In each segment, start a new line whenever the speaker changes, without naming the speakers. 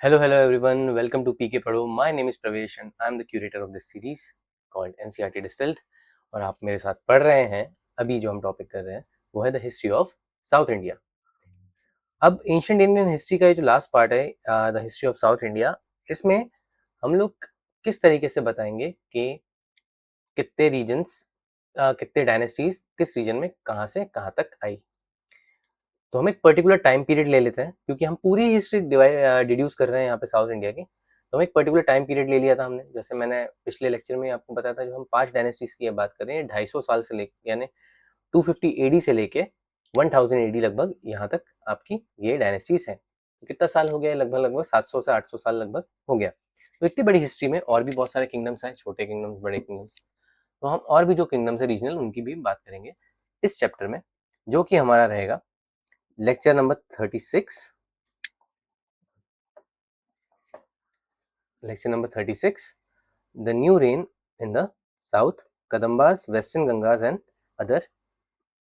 Hello everyone. Welcome to PK पढ़ो. My name is Pravesh and I am the curator of this series called NCERT Distilled. और आप मेरे साथ पढ़ रहे हैं. अभी जो हम टॉपिक कर रहे हैं वो है the history of south India. अब एंशिएंट इंडियन हिस्ट्री का ये जो लास्ट पार्ट है the history of south India, इसमें हम लोग किस तरीके से बताएंगे कि कितने रीजन्स, कितने डायनेस्टीज किस रीजन में कहाँ से कहाँ तक आई. तो हम एक पर्टिकुलर टाइम पीरियड ले लेते हैं क्योंकि हम पूरी हिस्ट्री डिड्यूस कर रहे हैं यहाँ पे साउथ इंडिया की. तो हम एक पर्टिकुलर टाइम पीरियड ले लिया था हमने. जैसे मैंने पिछले लेक्चर में आपको बताया था, जो हम 5 डायनेस्टीज की बात कर रहे हैं 250 साल से लेके यानी 250 एडी से लेके 1000 एडी लगभग यहाँ तक आपकी ये डायनेस्टीज है. तो कितना साल हो गया? लगभग लगभग 700 से 800 साल लगभग हो गया. तो इतनी बड़ी हिस्ट्री में और भी बहुत सारे किंगडम्स हैं, छोटे किंगडम्स, बड़े किंगडम्स. तो हम और भी जो किंगडम्स है रीजनल, उनकी भी बात करेंगे इस चैप्टर में, जो कि हमारा रहेगा lecture number 36. Lecture number 36, the new reign in the south, Kadambas, western Gangas and other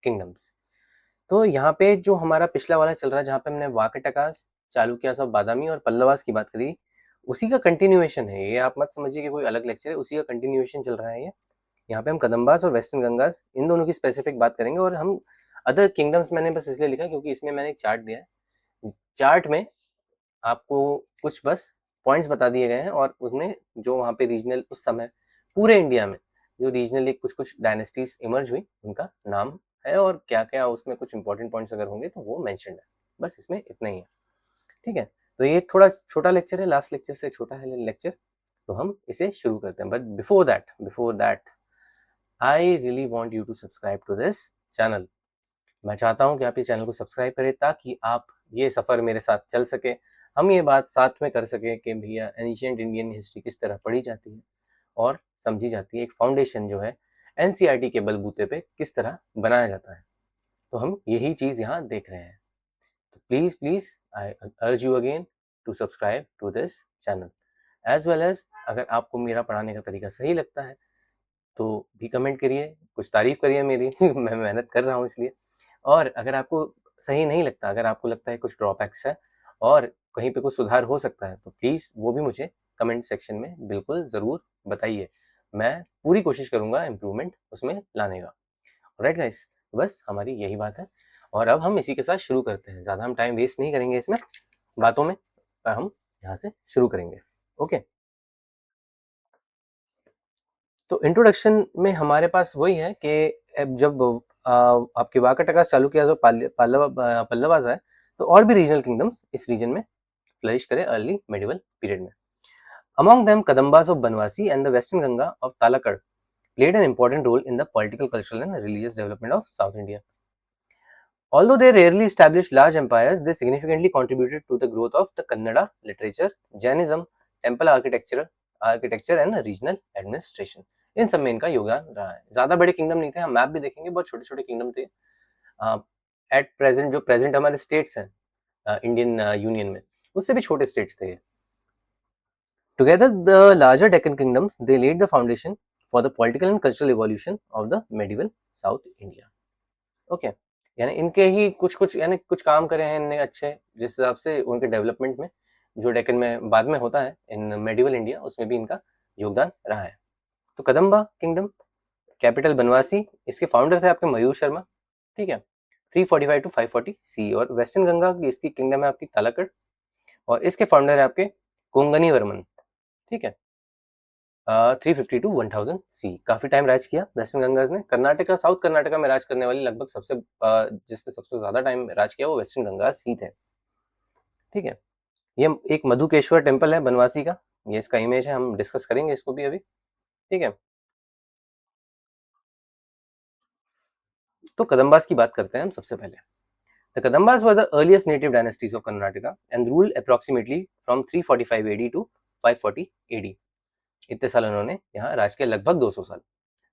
kingdoms. तो यहाँ पे जो हमारा पिछला वाला चल रहा है, जहाँ पे हमने वाकटकास, चालुक्यास और बादामी और पल्लवास की बात करी, उसी का कंटिन्यूएशन है ये. आप मत समझिए कि कोई अलग लेक्चर है, उसी का कंटिन्यूएशन चल रहा है ये. यहाँ पे हम कदम्बास और वेस्टर्न गंगास, इन दोनों की स्पेसिफिक बात करेंगे. और हम अदर किंगडम्स मैंने बस इसलिए लिखा क्योंकि इसमें मैंने एक चार्ट दिया है. चार्ट में आपको कुछ बस पॉइंट्स बता दिए गए हैं और उसमें जो वहाँ पे रीजनल उस समय पूरे इंडिया में जो रीजनली कुछ कुछ डायनेस्टीज इमर्ज हुई, उनका नाम है और क्या क्या उसमें कुछ इंपॉर्टेंट पॉइंट्स अगर होंगे तो वो मेंशन्ड है. बस इसमें इतना ही है. ठीक है. तो ये थोड़ा छोटा लेक्चर है, लास्ट लेक्चर से छोटा है लेक्चर. तो हम इसे शुरू करते हैं. But before that I really want you to subscribe to this channel. मैं चाहता हूँ कि आप इस चैनल को सब्सक्राइब करें ताकि आप ये सफ़र मेरे साथ चल सके. हम ये बात साथ में कर सकें कि भैया एंशिएंट इंडियन हिस्ट्री किस तरह पढ़ी जाती है और समझी जाती है. एक फाउंडेशन जो है एनसीईआरटी के बलबूते पे किस तरह बनाया जाता है. तो हम यही चीज़ यहाँ देख रहे हैं. तो please I urge you again to subscribe to this channel as well as. अगर आपको मेरा पढ़ाने का तरीका सही लगता है तो भी कमेंट करिए, कुछ तारीफ करिए मेरी मैं मेहनत कर रहा हूँ इसलिए. और अगर आपको सही नहीं लगता, अगर आपको लगता है कुछ ड्रॉबैक्स है और कहीं पे कुछ सुधार हो सकता है, तो प्लीज़ वो भी मुझे कमेंट सेक्शन में बिल्कुल ज़रूर बताइए. मैं पूरी कोशिश करूँगा इम्प्रूवमेंट उसमें लाने का. राइट गाइस, बस हमारी यही बात है. और अब हम इसी के साथ शुरू करते हैं. ज़्यादा हम टाइम वेस्ट नहीं करेंगे इसमें बातों में, पर हम यहाँ से शुरू करेंगे. ओके. तो इंट्रोडक्शन में हमारे पास वही है कि जब आपके वाकाटका, चालुक्य, जो पल्लवास है, तो और भी रीजनल किंगडम्स इस रीजन में फ्लरिश करे अर्ली मेडिवल पीरियड में. Among them Kadambas of Banavasi and the western Ganga of Talakad played an important role in the political, cultural and religious development of South India. Although they rarely established large empires, they significantly contributed to the growth of the Kannada literature, Jainism, temple architecture and regional administration. इन सब में इनका योगदान रहा है. ज्यादा बड़े kingdom नहीं थे. हम मैप भी देखेंगे, बहुत छोटे छोटे किंगडम थे. एट प्रेजेंट जो प्रेजेंट हमारे स्टेट्स हैं इंडियन यूनियन में, उससे भी छोटे स्टेट्स थे. Together, the larger Deccan kingdoms, they laid the foundation for the political and cultural evolution of the medieval South India. Okay. यानी इनके ही कुछ कुछ यानी कुछ काम करे हैं इनने अच्छे, जिस हिसाब से उनके डेवलपमेंट में जो डेक्कन में बाद में होता है इन मेडिवल इंडिया, उसमें भी इनका योगदान रहा है. तो कदम्बा किंगडम, कैपिटल बनवासी, इसके फाउंडर थे आपके मयूर शर्मा. ठीक है. 345 टू 540 सी. और वेस्टर्न गंगा की इसकी किंगडम है आपकी तालाकड़, और इसके फाउंडर है आपके कोंगनी वर्मन. ठीक है. 350 टू 1000 सी. काफी टाइम राज किया वेस्टर्न गंगाज ने. कर्नाटका, साउथ कर्नाटका में राज करने वाली लगभग सबसे जिसने सबसे ज्यादा टाइम राज किया वो वेस्टर्न गंगाज ही थे. ठीक है. ये एक मधुकेश्वर टेम्पल है बनवासी का, ये इसका इमेज है. हम डिस्कस करेंगे इसको भी अभी. ठीक है. तो कदम्बास की बात करते हैं हम सबसे पहले. The Kadambas were the earliest native dynasties of Karnataka and ruled approximately from 345 AD to 540 AD. इतने साल उन्होंने यहाँ राज किया, लगभग 200 साल.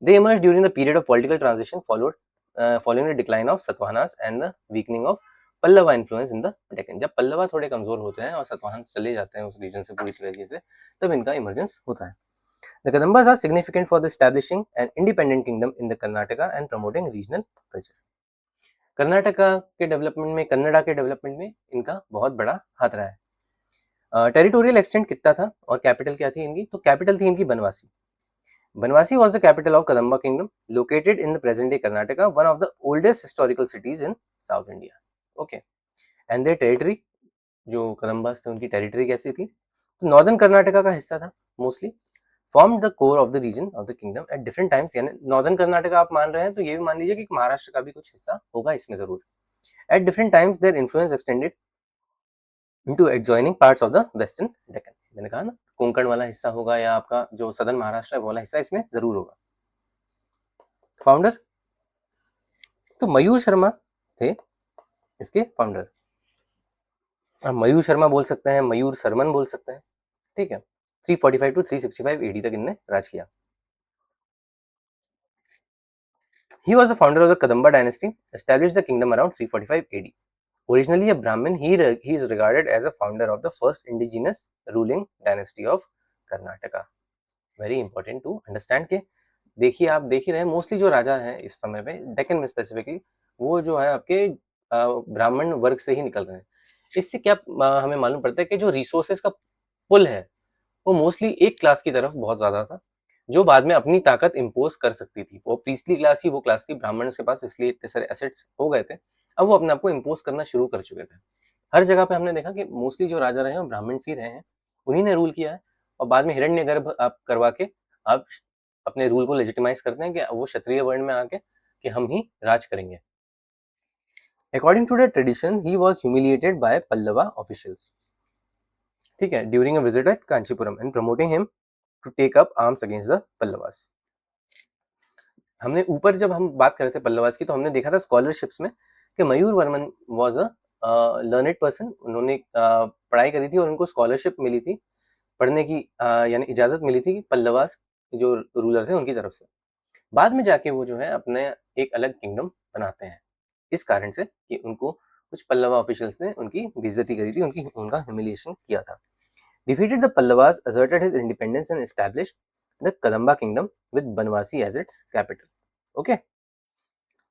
They emerged during the period of political transition following the decline of Satavahanas and the weakening of Pallava influence in the Deccan. जब पल्लवा थोड़े कमजोर होते हैं और सतवाहन चले जाते हैं उस रीजन से पूरी तरीके से, तब इनका इमर्जेंस होता है. The Kadambas are significant for the establishing an independent kingdom in the Karnataka and promoting regional culture. Karnataka के डेवलपमेंट में, कन्नड़ा के डेवलपमेंट में इनका बहुत बड़ा हाथ रहा है. टेरिटोरियल एक्सटेंट कितना था और कैपिटल क्या थी इनकी? तो कैपिटल थी इनकी बनवासी. बनवासी was the capital of Kadamba Kingdom, located in the present day Karnataka, one of the oldest historical cities in South India. Okay, and their territory, जो कदम्बास थे उनकी टेरिटरी कैसी थी? तो नॉर्दर्न कर्नाटका का हिस्सा था mostly. Form the core of the region of the kingdom at different times. यानी नॉर्दर्न कर्नाटका आप मान रहे हैं तो ये भी मान लीजिए कि महाराष्ट्र का भी कुछ हिस्सा होगा इसमें जरूर. Eight different times their influence extended into adjoining parts of the western Deccan. मैंने कहा ना कोंकण वाला हिस्सा होगा या आपका जो सदर्न महाराष्ट्र है वो वाला हिस्सा इसमें जरूर होगा. फाउंडर तो मयूर शर्मा थे इसके फाउंडर. आप मयूर शर्मा बोल सकते हैं, मयूर शर्मन बोल सकते हैं, ठीक है. 345 to 365 AD तक इनने राज किया. He was the founder of the Kadamba dynasty, established the kingdom around 345 AD. Originally a Brahmin, he is regarded as a founder of the first indigenous ruling dynasty of Karnataka. Very important to understand के देखिए आप देख ही रहे हैं mostly जो राजा हैं इस समय पे डेक्कन में स्पेसिफिकली वो जो है आपके ब्राह्मण वर्ग से ही निकल रहे हैं. इससे क्या हमें मालूम पड़ता है कि जो रिसोर्सेज का पुल है वो मोस्टली एक क्लास की तरफ बहुत ज्यादा था जो बाद में अपनी ताकत इम्पोज कर सकती थी. वो प्रीस्टली क्लास ही वो क्लास थी, ब्राह्मण के पास इसलिए इतने सारे एसेट्स हो गए थे. अब वो अपने आप को इम्पोज करना शुरू कर चुके थे. हर जगह पे हमने देखा कि मोस्टली जो राजा रहे हैं वो ब्राह्मण ही रहे हैं, उन्हीं ने रूल किया है. और बाद में हिरण्यगर्भ आप करवा के आप अपने रूल को लेजिटिमाइज करते हैं कि वो क्षत्रिय वर्ण में आके कि हम ही राज करेंगे. According to the tradition he was humiliated by Pallava officials, ठीक है, during a visit at Kanchipuram and promoting him to take up arms against the Pallavas. हमने ऊपर जब हम बात कर रहे थे पल्लवास की तो हमने देखा था स्कॉलरशिप्स में कि Mayura Varman was a learned person. उन्होंने पढ़ाई करी थी और उनको स्कॉलरशिप मिली थी पढ़ने की, यानी इजाजत मिली थी पल्लवास जो रूलर थे उनकी तरफ से. बाद में जाके वो जो है अपने एक अलग किंगडम बनाते हैं इस कारण से कि उनको कुछ पल्लवा ऑफिशियल्स ने उनकी बेइज्जती करी थी, उनका ह्यूमिलिएशन किया था. Defeated the Pallavas, asserted his independence and established the Kadamba kingdom with Banwasi as its capital. Okay.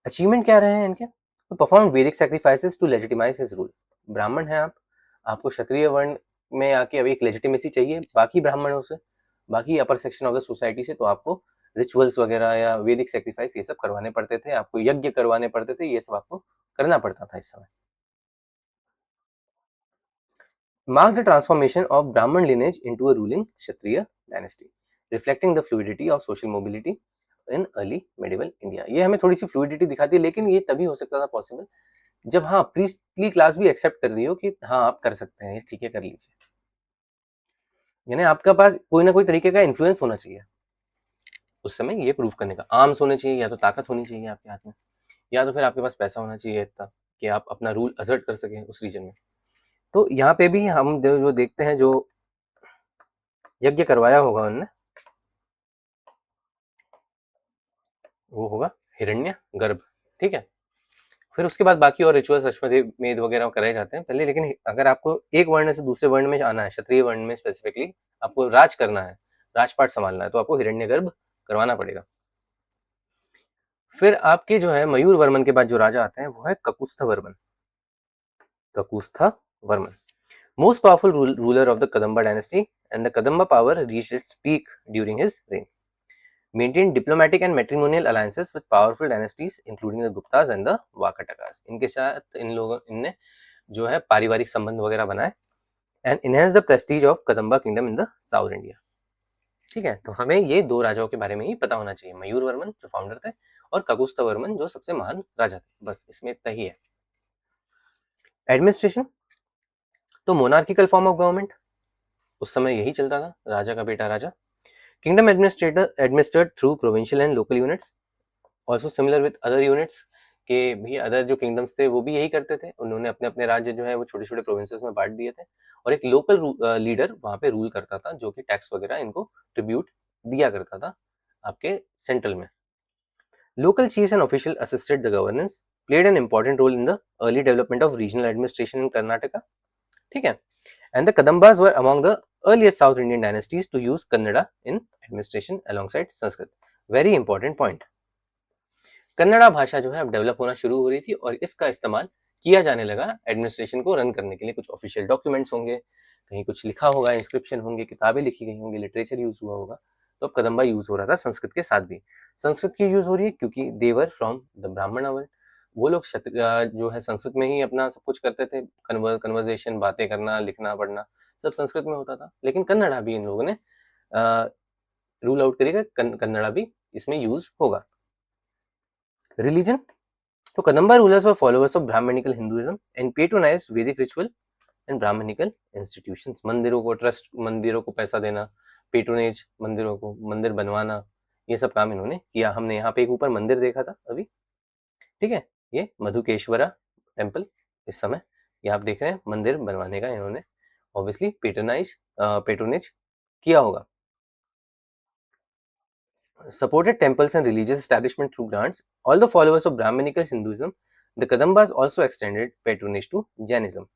Achievement क्या रहे हैं इनके? To perform Vedic sacrifices to legitimize his rule. ब्राह्मण हैं आप, आपको क्षत्रिय वर्ण में आके अभी एक लेजिटिमेसी चाहिए बाकी ब्राह्मणों से, बाकी अपर सेक्शन ऑफ द सोसाइटी से, तो आपको रिचुअल्स वगैरह या वेदिक सेक्रीफाइस ये सब करवाने पड़ते थे, आपको यज्ञ करवाने पड़ते थे, ये सब आपको करना पड़ता था इस समय. Marked the transformation of Brahman lineage into a ruling Kshatriya dynasty, reflecting the fluidity of social mobility in early medieval India. ये हमें थोड़ी सी फ्लूइडिटी दिखाती है, लेकिन ये तभी हो सकता था पॉसिबल जब हाँ प्रीस्टली क्लास भी एक्सेप्ट कर रही हो कि हाँ आप कर सकते हैं, ठीक है कर लीजिए. यानी आपका पास कोई ना कोई तरीके का इन्फ्लुएंस होना चाहिए उस समय ये प्रूव करने का. आर्म्स होने चाहिए, या तो ताकत होनी चाहिए आपके हाथ में, या तो फिर आपके पास पैसा होना चाहिए इतना कि आप अपना रूल असर्ट कर सकें उस रीजन में. तो यहाँ पे भी हम जो देखते हैं जो यज्ञ करवाया होगा उन्होंने वो होगा हिरण्य गर्भ, ठीक है. फिर उसके बाद बाकी और रिचुअल्स अश्वमेध वगैरह कराए जाते हैं पहले. लेकिन अगर आपको एक वर्ण से दूसरे वर्ण में आना है, क्षत्रिय वर्ण में स्पेसिफिकली आपको राज करना है, राजपाट संभालना है, तो आपको हिरण्य गर्भ करवाना पड़ेगा. फिर आपके जो है मयूर वर्मन के बाद जो राजा आते हैं वो है ककुस्थ Varman. ककुस्थ Varman, most powerful ruler of the Kadamba dynasty, and the Kadamba power reached its peak during his reign. Maintained diplomatic and matrimonial alliances with powerful dynasties including the Guptas and the Vakatakas. इनके साथ इनने जो है पारिवारिक संबंध वगैरह बनाए and enhanced the prestige of Kadamba kingdom in the South India. ठीक है, तो हमें ये दो राजाओं के बारे में ही पता होना चाहिए, मयूर वर्मन जो फाउंडर थे और ककुस्थ वर्मन जो सबसे महान राजा थे. बस इसमें इतना ही है. एडमिनिस्ट्रेशन तो मोनार्किकल फॉर्म ऑफ गवर्नमेंट उस समय यही चलता था, राजा का बेटा राजा. Kingdom administered through provincial and local units, also similar with other units के भी अदर जो किंगडम्स थे वो भी यही करते थे. उन्होंने अपने अपने राज्य जो है वो छोटे छोटे प्रोविंसेस में बांट दिए थे और एक लोकल लीडर वहाँ पे रूल करता था जो कि टैक्स वगैरह इनको ट्रिब्यूट दिया करता था आपके सेंट्रल में. Local chiefs and official assisted the governance, played an important role in the early development of regional administration in Karnataka, ठीक है. And the Kadambas were among the earliest South Indian dynasties to use Kannada in administration alongside Sanskrit. Very important point. Kannada भाषा जो है अब develop होना शुरू हो रही थी और इसका इस्तेमाल किया जाने लगा एडमिनिस्ट्रेशन को रन करने के लिए। कुछ ऑफिशियल डॉक्यूमेंट्स होंगे, कहीं कुछ लिखा होगा, इंस्क्रिप्शन होंगे, किताबें लिखी गई होंगी, लिटरेचर यूज हुआ होगा। तो अब कदम्बा यूज हो रहा था संस्कृत के साथ भी। संस्कृत की यूज हो रही है क्योंकि देवर फ्रॉम द ब्राह्मण वर्ल्ड, वो लोग जो है संस्कृत में ही अपना सब कुछ करते थे। कन्वर्जेशन, बातें करना, लिखना पढ़ना सब संस्कृत में होता था। लेकिन कन्नड़ा भी इन लोगों ने रूल आउट करेगा, कन्नड़ा भी इसमें यूज होगा। रिलीजन, तो Kadamba rulers were followers of Brahmanical Hinduism and patronized Vedic ritual and Brahminical institutions. मंदिरों को ट्रस्ट, मंदिरों को पैसा देना, पेट्रोनेज, मंदिरों को मंदिर बनवाना, ये सब काम इन्होंने किया। हमने यहाँ पे एक ऊपर मंदिर देखा था अभी, ठीक है, ये मधुकेश्वरा टेम्पल। इस समय ये आप देख रहे हैं मंदिर बनवाने का इन्होंने ऑब्वियसली पेट्रोनेज किया होगा। Supported temples and religious establishment through grants. All the followers of Brahminical Hinduism, the Kadambas also extended patronage to Jainism.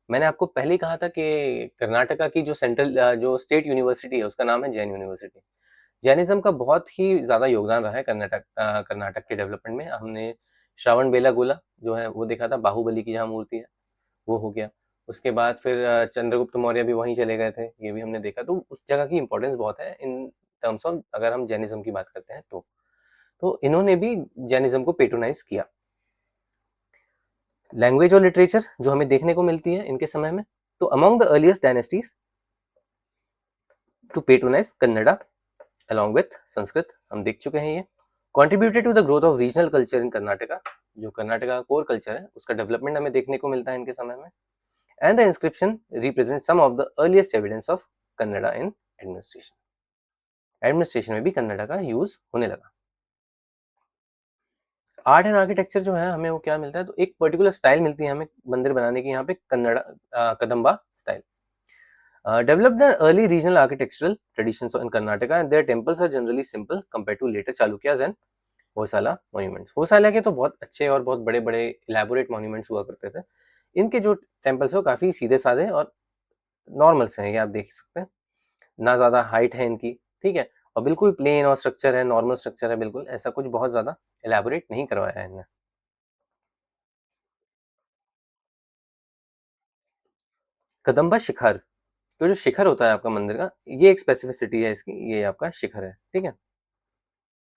मैंने आपको पहले ही कहा था कि कर्नाटका की जो सेंट्रल जो स्टेट यूनिवर्सिटी है उसका नाम है जैन यूनिवर्सिटी। जैनिज्म का बहुत ही ज़्यादा योगदान रहा है कर्नाटक के डेवलपमेंट में। हमने श्रावण बेलागोला जो है वो देखा था, बाहुबली की जहाँ मूर्ति है वो हो गया। उसके बाद फिर चंद्रगुप्त मौर्य भी वहीं चले गए थे, ये भी हमने देखा। तो उस जगह की इंपॉर्टेंस बहुत है इन टर्म्स ऑफ, अगर हम जैनिज्म की बात करते हैं तो इन्होंने भी जैनिज्म को पेट्रोनाइज किया। लैंग्वेज और लिटरेचर जो हमें देखने को मिलती है इनके समय में, तो among the earliest dynasties to patronize Kannada along with Sanskrit, हम देख चुके हैं ये। Contributed to the growth of regional culture in Karnataka, जो कर्नाटका का कोर कल्चर है उसका डेवलपमेंट हमें देखने को मिलता है इनके समय में। And the inscription represent some of the earliest evidence of Kannada in administration में भी कन्नड़ा का यूज होने लगा। आर्ट एंड आर्किटेक्चर जो है हमें वो क्या मिलता है, तो एक पर्टिकुलर स्टाइल मिलती है हमें मंदिर बनाने की यहाँ पे, Kadamba style. Developed the early regional architectural traditions in Karnataka and their temples are generally simple compared to later Chalukyas and Hoysala monuments। Hoysala के तो बहुत अच्छे और बहुत बड़े बड़े elaborate monuments हुआ करते थे। इनके जो टेम्पल्स है काफ़ी सीधे साधे और नॉर्मल से हैं, ये आप देख सकते हैं। ना ज़्यादा हाइट है इनकी, ठीक है, और बिल्कुल प्लेन और स्ट्रक्चर है, नॉर्मल स्ट्रक्चर है बिल्कुल, ऐसा कुछ बहुत ज़्यादा एलैबोरेट नहीं करवाया है इनने। कदम्बा शिखर, तो जो शिखर होता है आपका मंदिर का, ये एक स्पेसिफिसिटी है इसकी, ये आपका शिखर है, ठीक है।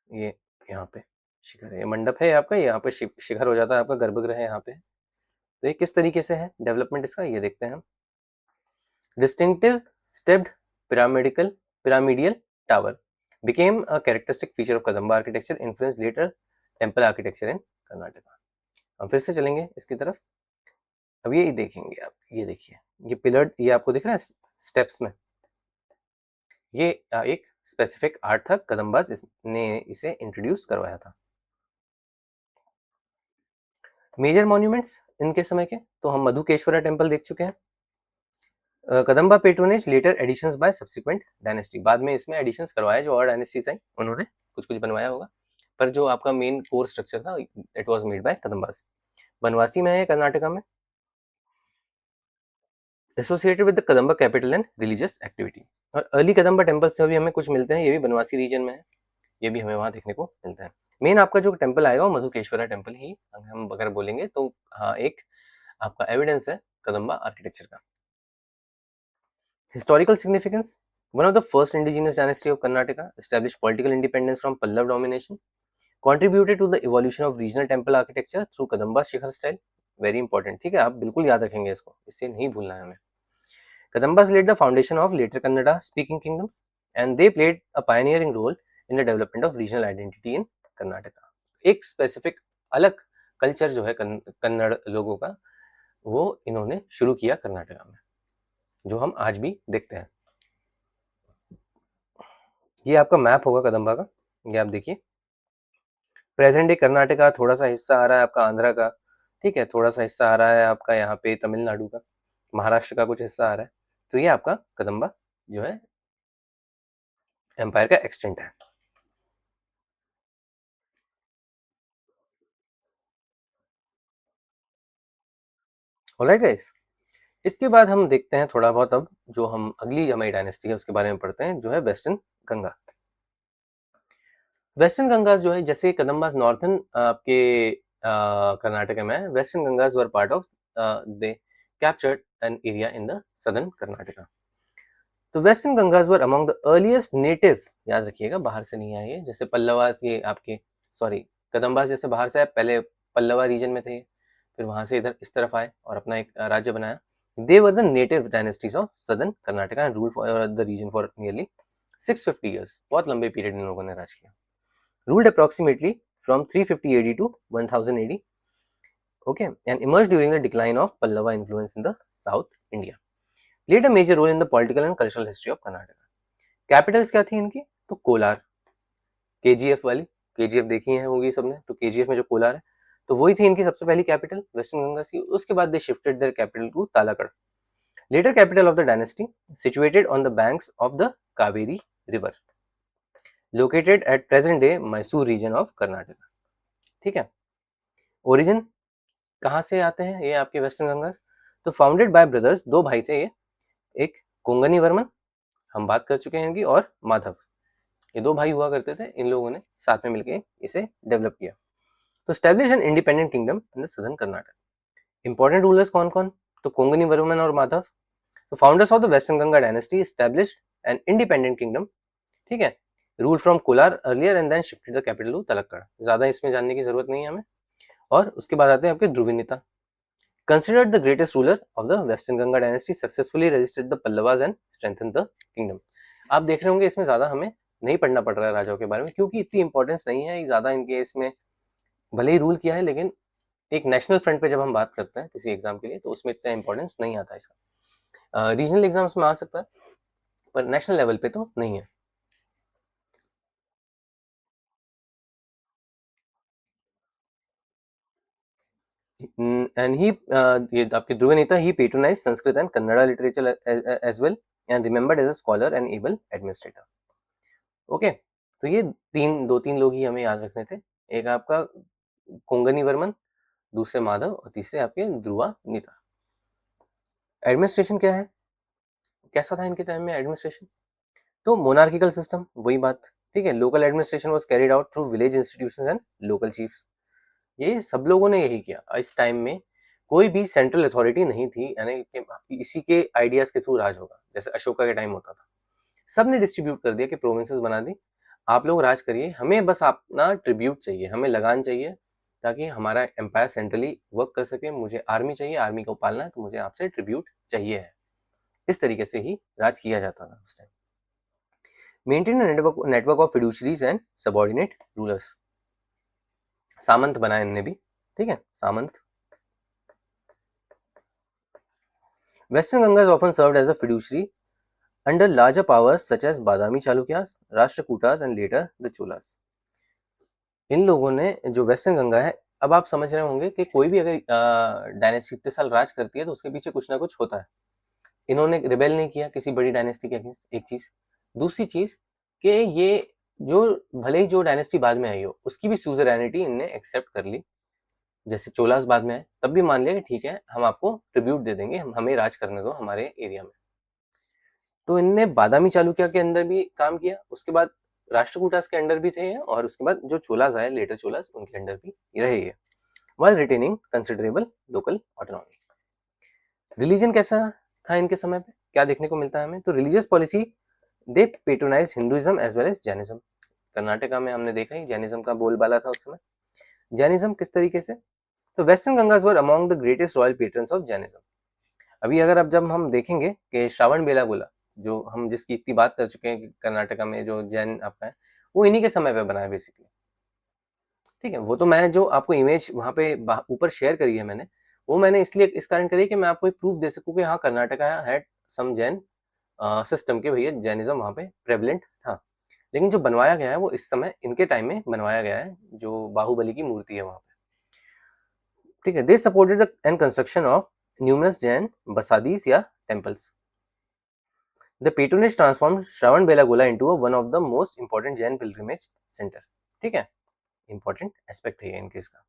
ये यहाँ पे शिखर है, ये मंडप है आपका, यहाँ पे शिखर हो जाता है आपका, गर्भगृह है यहाँ पे। तो ये किस तरीके से है डेवलपमेंट इसका, ये देखते हैं हम। Distinctive stepped pyramidal tower became a characteristic feature of Kadamba architecture, influenced later temple architecture in Karnataka। हम फिर से चलेंगे इसकी तरफ। अब ये देखेंगे आप, ये देखिए, ये पिलर, ये आपको दिख रहा है स्टेप्स में, ये एक स्पेसिफिक आर्ट था, कदम्बास ने इसे इंट्रोड्यूस करवाया था। मेजर मॉन्यूमेंट्स इनके समय के, तो हम मधुकेश्वरा टेम्पल देख चुके हैं। Kadamba patronage later additions by subsequent dynasty, बाद में इसमें एडिशंस करवाए जो और डायनेस्टीज आई उन्होंने कुछ कुछ बनवाया होगा, पर जो आपका मेन कोर स्ट्रक्चर था it was made by Kadambas. बनवासी में है कर्नाटका में, associated with the Kadamba capital and religious activity. और अर्ली कदम्बा टेम्पल्स से भी हमें कुछ मिलते हैं, ये भी बनवासी रीजन में है, ये भी हमें वहाँ देखने को मिलता है। मेन आपका जो टेम्पल आएगा वो मधुकेश्वरा टेम्पल ही हम अगर बोलेंगे तो, हाँ, एक आपका एविडेंस है कदम्बा आर्किटेक्चर का। Historical significance, one of the first indigenous dynasty of Karnataka, established political independence from Pallav domination, contributed to the evolution of regional temple architecture through Kadamba Shikhar style। Very important, ठीक है, आप बिल्कुल याद रखेंगे इसको, इससे नहीं भूलना है हमें। Kadambas laid the foundation of later Kannada speaking kingdoms and they played a pioneering role in the development of regional identity in Karnataka। एक स्पेसिफिक अलग कल्चर जो है कन्नड़ लोगों का, वो इन्होंने शुरू किया कर्नाटका में, जो हम आज भी देखते हैं। ये आपका मैप होगा कदम्बा का, ये आप देखिए, प्रेजेंट डे कर्नाटका, थोड़ा सा हिस्सा आ रहा है आपका आंध्रा का, ठीक है, थोड़ा सा हिस्सा आ रहा है आपका यहाँ पे तमिलनाडु का, महाराष्ट्र का कुछ हिस्सा आ रहा है। तो ये आपका कदम्बा जो है एम्पायर का एक्सटेंट है। ऑलराइट गाइस, इसके बाद हम देखते हैं थोड़ा बहुत, अब जो हम अगली हमारी डायनेस्टी है उसके बारे में पढ़ते हैं, जो है वेस्टर्न गंगा। वेस्टर्न गंगा जो है, जैसे कदम्बास नॉर्थन आपके कर्नाटका में western Gangas were part of they captured an area in the southern Karnataka. तो western Gangas were among the earliest native, याद रखिएगा बाहर से नहीं आए ये, जैसे पल्लवास ये आपके सॉरी कदम्बास जैसे बाहर से आए, पहले पल्लवा रीजन में थे, फिर वहां से इधर इस तरफ आए और अपना एक राज्य बनाया। They were the native dynasties of southern Karnataka and rule for the region for nearly 650 years. बहुत लंबे पीरियड इन लोगों ने राज किया। Ruled approximately from 350 AD to 1000 AD, okay, and emerged during the decline of Pallava influence in the South India. Played a major role in the political and cultural history of Karnataka. Capitals क्या थी इनकी? तो Kolar, KGF वाली, KGF देखी है होगी सबने, तो केजीएफ में जो कोलार है तो वही थी इनकी सबसे पहली कैपिटल वेस्टर्न गंगा की। उसके बाद they shifted their capital to Talakad, later capital of the dynasty, situated on the banks of the Kaveri river, located at present day Mysore region of Karnataka. ठीक है, ओरिजिन कहाँ से आते हैं ये आपके वेस्टर्न गंगास? तो फाउंडेड बाय ब्रदर्स, दो भाई थे ये, एक कोंगनी वर्मन, हम बात कर चुके हैं इनकी, और माधव, ये दो भाई हुआ करते थे, इन लोगों ने साथ में मिलकर इसे डेवलप किया। तो establish an independent kingdom in the southern Karnataka. Important rulers कौन कौन? तो कोंगनी वर्मन और माधव। तो founders of the western Ganga dynasty established an independent kingdom, ठीक है, rule from Kolar earlier and then shifted the capital to Talakad. ज्यादा इसमें जानने की जरूरत नहीं है हमें। और उसके बाद आते हैं आपके ध्रुवीनिता। Considered the greatest ruler of the Western Ganga dynasty, successfully resisted the Pallavas and strengthened the kingdom. आप देख रहे होंगे इसमें ज्यादा हमें नहीं पढ़ना पड़ रहा है राजाओं के बारे में, क्योंकि इतनी इंपॉर्टेंस नहीं है ज्यादा इनके, इसमें भले ही रूल किया है लेकिन एक नेशनल फ्रंट पे जब हम बात करते हैं किसी एग्जाम के लिए तो उसमें इतना इंपॉर्टेंस नहीं आता इसका। रीजनल एग्जाम्स में आ सकता है पर नेशनल लेवल पे तो नहीं है। एंड ही ये आपके ध्रुव नेता, he patronize Sanskrit and Kannada literature as well and remembered as a scholar and able administrator. Okay, तो ये दो तीन लोग ही हमें याद रखने थे, एक आपका कोंगनी वर्मन, दूसरे माधव और तीसरे आपके ध्रुवा नीता। एडमिनिस्ट्रेशन क्या है, कैसा था इनके टाइम में एडमिनिस्ट्रेशन? तो मोनार्किकल सिस्टम, वही बात, ठीक है। Local administration was carried out through village institutions and local chiefs. ये सब लोगों ने यही किया। इस टाइम में कोई भी सेंट्रल अथॉरिटी नहीं थी, यानी कि इसी के आइडियाज के थ्रू राज होगा, जैसे अशोका के टाइम होता था। सब ने डिस्ट्रीब्यूट कर दिया कि प्रोविंसेस बना दी, आप लोग राज करिए, हमें बस अपना ट्रिब्यूट चाहिए, हमें लगान चाहिए ताकि हमारा एम्पायर सेंट्रली वर्क कर सके। मुझे आर्मी चाहिए, आर्मी को पालना है तो मुझे आपसे ट्रिब्यूट चाहिए है। इस तरीके से ही राज किया जाता था उस time. Maintain network of fiduciaries and subordinate rulers. सामंत बनाए इनने भी, ठीक है, सामंत। Western Ganga is often served as a fiduciary under larger powers such as Badami Chalukyas, Rashtrakutas and later the Cholas. इन लोगों ने जो वेस्टर्न गंगा है, अब आप समझ रहे होंगे कि कोई भी अगर डायनेस्टी इतने साल राज करती है तो उसके पीछे कुछ ना कुछ होता है। इन्होंने रिबेल नहीं किया किसी बड़ी डायनेस्टी के अगेंस्ट, एक चीज। दूसरी चीज कि ये जो भले ही जो डायनेस्टी बाद में आई हो उसकी भी सुजरैनिटी इनने एक्सेप्ट कर ली। जैसे चोलास बाद में आए तब भी मान लिया कि ठीक है हम आपको ट्रिब्यूट दे देंगे, हमें राज करने दो हमारे एरिया में। तो इनने बादामी चालुक्य के अंदर भी काम किया, उसके बाद राष्ट्रकूटास के अंडर भी थे, और उसके बाद जो चोलास आए लेटर चोलास उनके अंडर भी रहे ये, while retaining considerable local autonomy। Religion कैसा था इनके समय पे, क्या देखने को मिलता है हमें? तो religious policy, they patronize Hinduism as well as Jainism. Karnataka में हमने देखा ही जैनिज्म का बोलबाला था उस समय। जैनिज्म किस तरीके से? तो western Gangas were among the greatest royal patrons of Jainism. अभी अगर अब जब हम देखेंगे कि श्रावण बेलागोला, जो हम जिसकी इतनी बात कर चुके हैं कि कर्नाटका में जो जैन आपका है, वो इन्हीं के समय पे बना है बेसिकली, ठीक है। वो तो मैं जो आपको इमेज वहाँ पे ऊपर शेयर करी है मैंने, वो मैंने इसलिए इस कारण करी कि मैं आपको एक प्रूफ दे सकूँ कि हाँ Karnataka had some Jain system के, भैया जैनिज्म वहाँ पे प्रेवलेंट था। लेकिन जो बनवाया गया है वो इस समय इनके टाइम में बनवाया गया है, जो बाहुबली की मूर्ति है वहाँ पे, ठीक है। They supported the and construction of numerous Jain basadis या temples. The patronage transformed Shravan Belagola into one of the most important Jain pilgrimage center, ठीक है, इंपॉर्टेंट एस्पेक्ट है इनके इसका।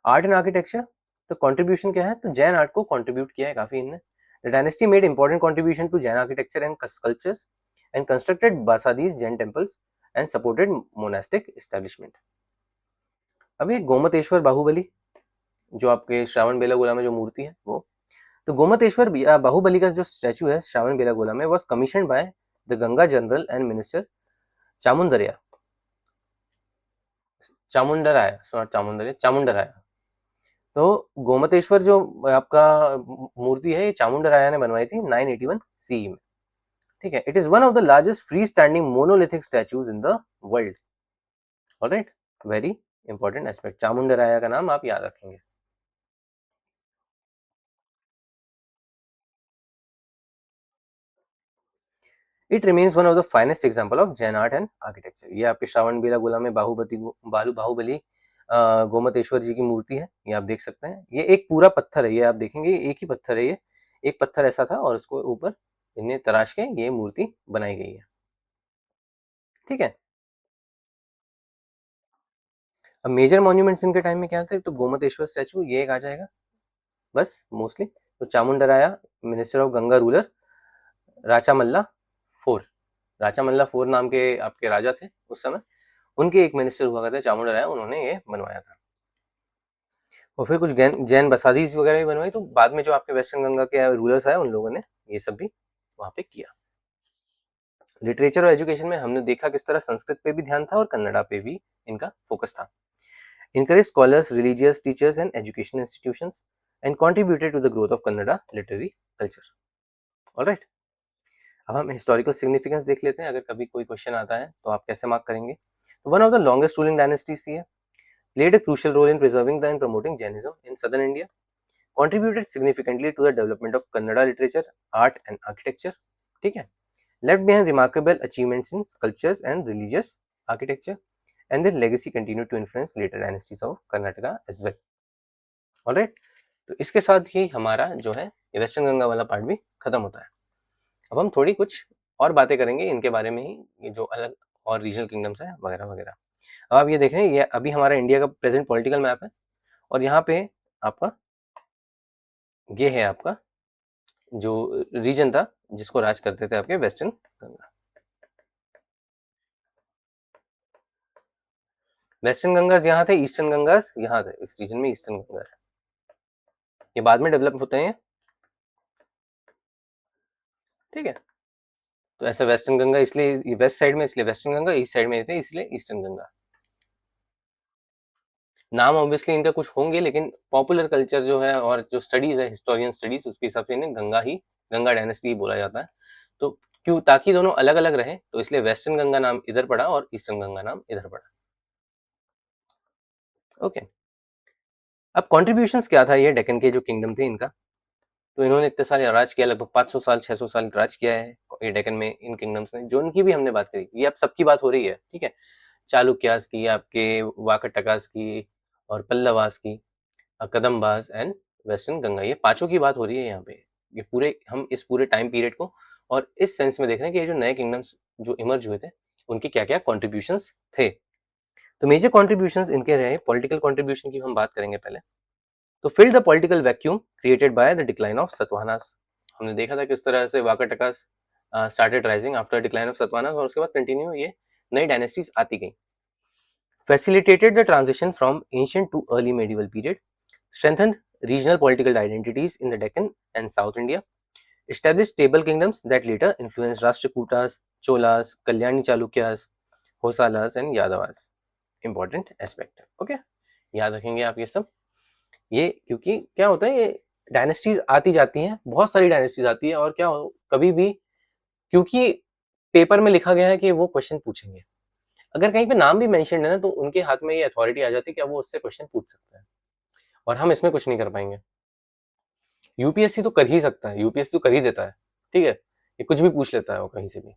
आर्ट एंड आर्किटेक्चर, तो कंट्रीब्यूशन क्या है? तो जैन आर्ट को कंट्रीब्यूट किया है काफी इनने। The dynasty made important contribution to Jain architecture and sculptures and constructed basadis Jain temples and supported monastic establishment. अब ये गोमतेश्वर बाहुबली जो आपके श्रावण बेलागोला में जो मूर्ति है वो, तो गोमतेश्वर बाहुबली का जो स्टैचू है श्रावण बेलागोला में was commission by the Ganga general and minister Chamundaraya, Chamundaraya. तो गोमतेश्वर जो आपका मूर्ति है ये चामुंडराया ने बनवाई थी 981 सीई में, ठीक है। It is one of the largest free standing monolithic statues in the world. Alright, very important aspect, Chamundaraya का नाम आप याद रखेंगे। It remains one of the finest example of Jain art and architecture. ये आपके श्रावण बेलागोला में बाहुबली गोमतेश्वर जी की मूर्ति है, ये आप देख सकते हैं। ये एक पूरा पत्थर है, ये आप देखेंगे एक ही पत्थर है, ये एक पत्थर ऐसा था और उसको ऊपर इन्हें तराश के ये मूर्ति बनाई गई है, ठीक है। अब मेजर मॉन्यूमेंट्स इनके टाइम में क्या थे, तो गोमतेश्वर स्टैचू ये एक आ जाएगा बस मोस्टली। तो Chamundaraya minister of Ganga ruler Rachamalla four, Rachamalla four नाम के आपके राजा थे उस समय, उनके एक मिनिस्टर हुआ करते चामुंडराया, उन्होंने ये बनवाया था। और फिर कुछ जैन बसादीज वगैरह भी बनवाई, तो बाद में जो आपके वेस्टर्न गंगा के रूलर्स आए उन लोगों ने ये सब भी वहाँ पे किया। लिटरेचर और एजुकेशन में हमने देखा किस तरह संस्कृत पे भी ध्यान था और कन्नड़ा पे भी इनका फोकस था। Encouraged scholars, religious teachers and educational institutions and contributed to the growth of Kannada literary culture. Alright. अब हम हिस्टोरिकल सिग्निफिकेंस देख लेते हैं, अगर कभी कोई क्वेश्चन आता है तो आप कैसे मार्क करेंगे। One of the longest ruling dynasties थी, played a crucial role in preserving and promoting Jainism in southern India, contributed significantly to the development of Kannada literature, art and architecture, ठीक है, left behind remarkable achievements in sculptures and religious architecture, and their legacy continued to influence later dynasties of Karnataka as well. Alright, तो इसके साथ ही हमारा जो है ये western Ganga वाला पार्ट भी खत्म होता है। अब हम थोड़ी कुछ और बातें करेंगे इनके बारे में ही, ये जो अलग और रीजनल किंगडम्स है वगैरह वगैरह। अब आप ये देखें, ये अभी हमारा इंडिया का प्रेजेंट पॉलिटिकल मैप है और यहाँ पे आपका ये है आपका जो रीजन था जिसको राज करते थे आपके वेस्टर्न गंगा। वेस्टर्न गंगास यहाँ थे, ईस्टर्न गंगास यहाँ थे, इस रीजन में ईस्टर्न गंगा है, ये बाद में डेवलप होते हैं, ठीक है। तो ऐसा वेस्टर्न गंगा इसलिए वेस्ट साइड में, इसलिए वेस्टर्न गंगा, ईस्ट साइड में थे इसलिए ईस्टर्न गंगा। नाम ऑब्वियसली इनका कुछ होंगे, लेकिन पॉपुलर कल्चर जो है और जो स्टडीज है हिस्टोरियन स्टडीज, उसके हिसाब से इन्हें गंगा डायनेस्टी बोला जाता है। तो क्यों, ताकि दोनों अलग अलग रहे, तो इसलिए वेस्टर्न गंगा नाम इधर पड़ा और ईस्टर्न गंगा नाम इधर पड़ा। ओके, अब कॉन्ट्रीब्यूशंस क्या था ये डेक्कन के जो किंगडम थे इनका, तो इन्होंने इतने साल राज किया, लगभग 500 साल 600 साल राज किया है ये डेक्कन में इन किंगडम्स ने, जो इनकी भी हमने बात करी, ये अब सबकी बात हो रही है, ठीक है। चालुक्यास की, आपके वाकाटकास की और पल्लवास की, कदम्बास एंड वेस्टर्न गंगा, ये पांचों की बात हो रही है यहाँ पे। ये पूरे हम इस पूरे टाइम पीरियड को और इस सेंस में देख रहे हैं कि ये जो नए किंगडम्स जो इमर्ज हुए थे उनके क्या क्या कॉन्ट्रीब्यूशंस थे। तो मेजर कॉन्ट्रीब्यूशंस इनके रहे, पॉलिटिकल कॉन्ट्रीब्यूशन की हम बात करेंगे पहले। तो fill the political vacuum created by the decline of Satavahanas, हमने देखा था किस तरह से Vakatakas started rising after decline of Satavahanas, और उसके बाद कंटिन्यू ये नई डायनेस्टीज आती गई। Facilitated the transition from ancient to early medieval period, strengthened regional political identities in the Deccan and South India, established stable kingdoms that later influenced Rashtrakutas, Cholas, Kalyani Chalukyas, Hosalas and Yadavas. Important aspect, okay? याद रखेंगे आप ये सब, ये क्योंकि क्या होता है, ये डायनेस्टीज आती जाती हैं, बहुत सारी डायनेस्टीज आती है, और क्या कभी भी, क्योंकि पेपर में लिखा गया है कि वो क्वेश्चन पूछेंगे, अगर कहीं पे नाम भी मेंशन है ना, तो उनके हाथ में ये अथॉरिटी आ जाती है कि अब वो उससे क्वेश्चन पूछ सकते हैं, और हम इसमें कुछ नहीं कर पाएंगे। यूपीएससी तो कर ही सकता है, यूपीएससी तो कर ही देता है, ठीक है, ये कुछ भी पूछ लेता है वो कहीं से भी,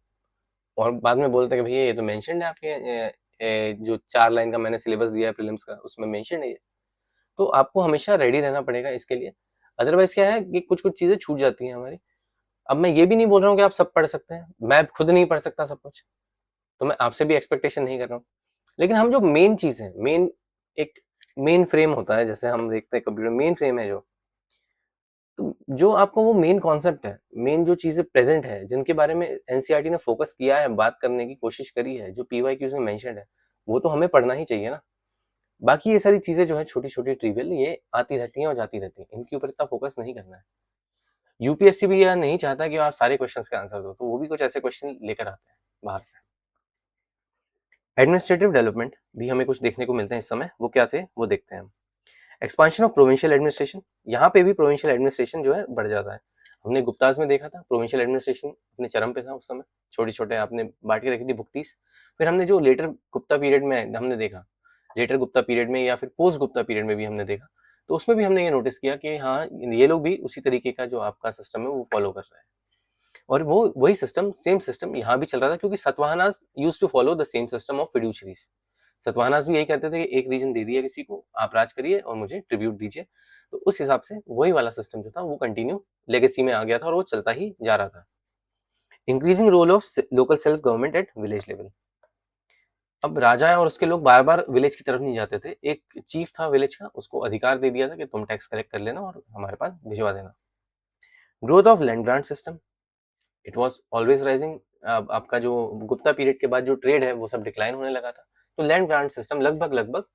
और बाद में बोलते हैं कि भैया ये तो मेंशन है आपके जो 4 लाइन का मैंने सिलेबस दिया है प्रीलिम्स का, उसमें मेंशन है ये। तो आपको हमेशा रेडी रहना पड़ेगा इसके लिए, अदरवाइज क्या है कि कुछ कुछ चीजें छूट जाती हैं हमारी। अब मैं ये भी नहीं बोल रहा हूँ कि आप सब पढ़ सकते हैं, मैं खुद नहीं पढ़ सकता सब कुछ, तो मैं आपसे भी एक्सपेक्टेशन नहीं कर रहा हूँ, लेकिन हम जो मेन चीज है, एक मेन फ्रेम होता है, जैसे हम देखते हैं कंप्यूटर मेन फ्रेम है जो, तो जो आपको वो मेन कॉन्सेप्ट है, मेन जो चीजें प्रेजेंट है, जिनके बारे में एनसीईआरटी ने फोकस किया है, बात करने की कोशिश करी है, जो पीवाईक्यूज में मेंशन्ड है, वो तो हमें पढ़ना ही चाहिए ना। बाकी ये सारी चीजें जो है छोटी छोटी ट्रिवियल ये आती रहती हैं और जाती रहती हैं, इनके ऊपर इतना फोकस नहीं करना है। यूपीएससी भी यह नहीं चाहता कि आप सारे क्वेश्चंस के आंसर दो, तो वो भी कुछ ऐसे क्वेश्चन लेकर आते हैं बाहर से। एडमिनिस्ट्रेटिव डेवलपमेंट भी हमें कुछ देखने को मिलते हैं इस समय, वो क्या थे वो देखते हैं हम। एक्सपांशन ऑफ प्रोविंशियल एडमिनिस्ट्रेशन, यहाँ पे भी प्रोविंशियल एडमिनिस्ट्रेशन जो है बढ़ जाता है। हमने गुप्ताज में देखा था प्रोविंशियल एडमिनिस्ट्रेशन अपने चरम पे था उस समय, छोटे छोटे आपने बांट के रखी थी भुक्तीस। फिर हमने जो लेटर गुप्ता पीरियड में हमने देखा, लेटर गुप्ता पीरियड में या फिर पोस्ट गुप्ता पीरियड में भी हमने देखा, तो उसमें भी हमने ये नोटिस किया कि हाँ ये लोग भी उसी तरीके का जो आपका सिस्टम है वो फॉलो कर रहे हैं। और वो वही सिस्टम, सेम सिस्टम यहाँ भी चल रहा था, क्योंकि Satavahanas use to follow the same system of fiduciaries. Satavahanas भी यही कहते थे कि एक रीजन दे दिया किसी को, आप राज करिए और मुझे ट्रिब्यूट दीजिए। तो उस हिसाब से वही वाला सिस्टम जो था वो कंटिन्यू लेगेसी में आ गया था और वो चलता ही जा रहा था। Increasing role of local self government at village level. अब राजा और उसके लोग बार बार विलेज की तरफ नहीं जाते थे, एक चीफ था विलेज का, उसको अधिकार दे दिया था कि तुम टैक्स कलेक्ट कर लेना और हमारे पास भिजवा देना। Growth of land grant system, it was always rising. आपका जो गुप्ता पीरियड के बाद जो ट्रेड है वो सब डिक्लाइन होने लगा था, तो लैंड ग्रांट सिस्टम लगभग लगभग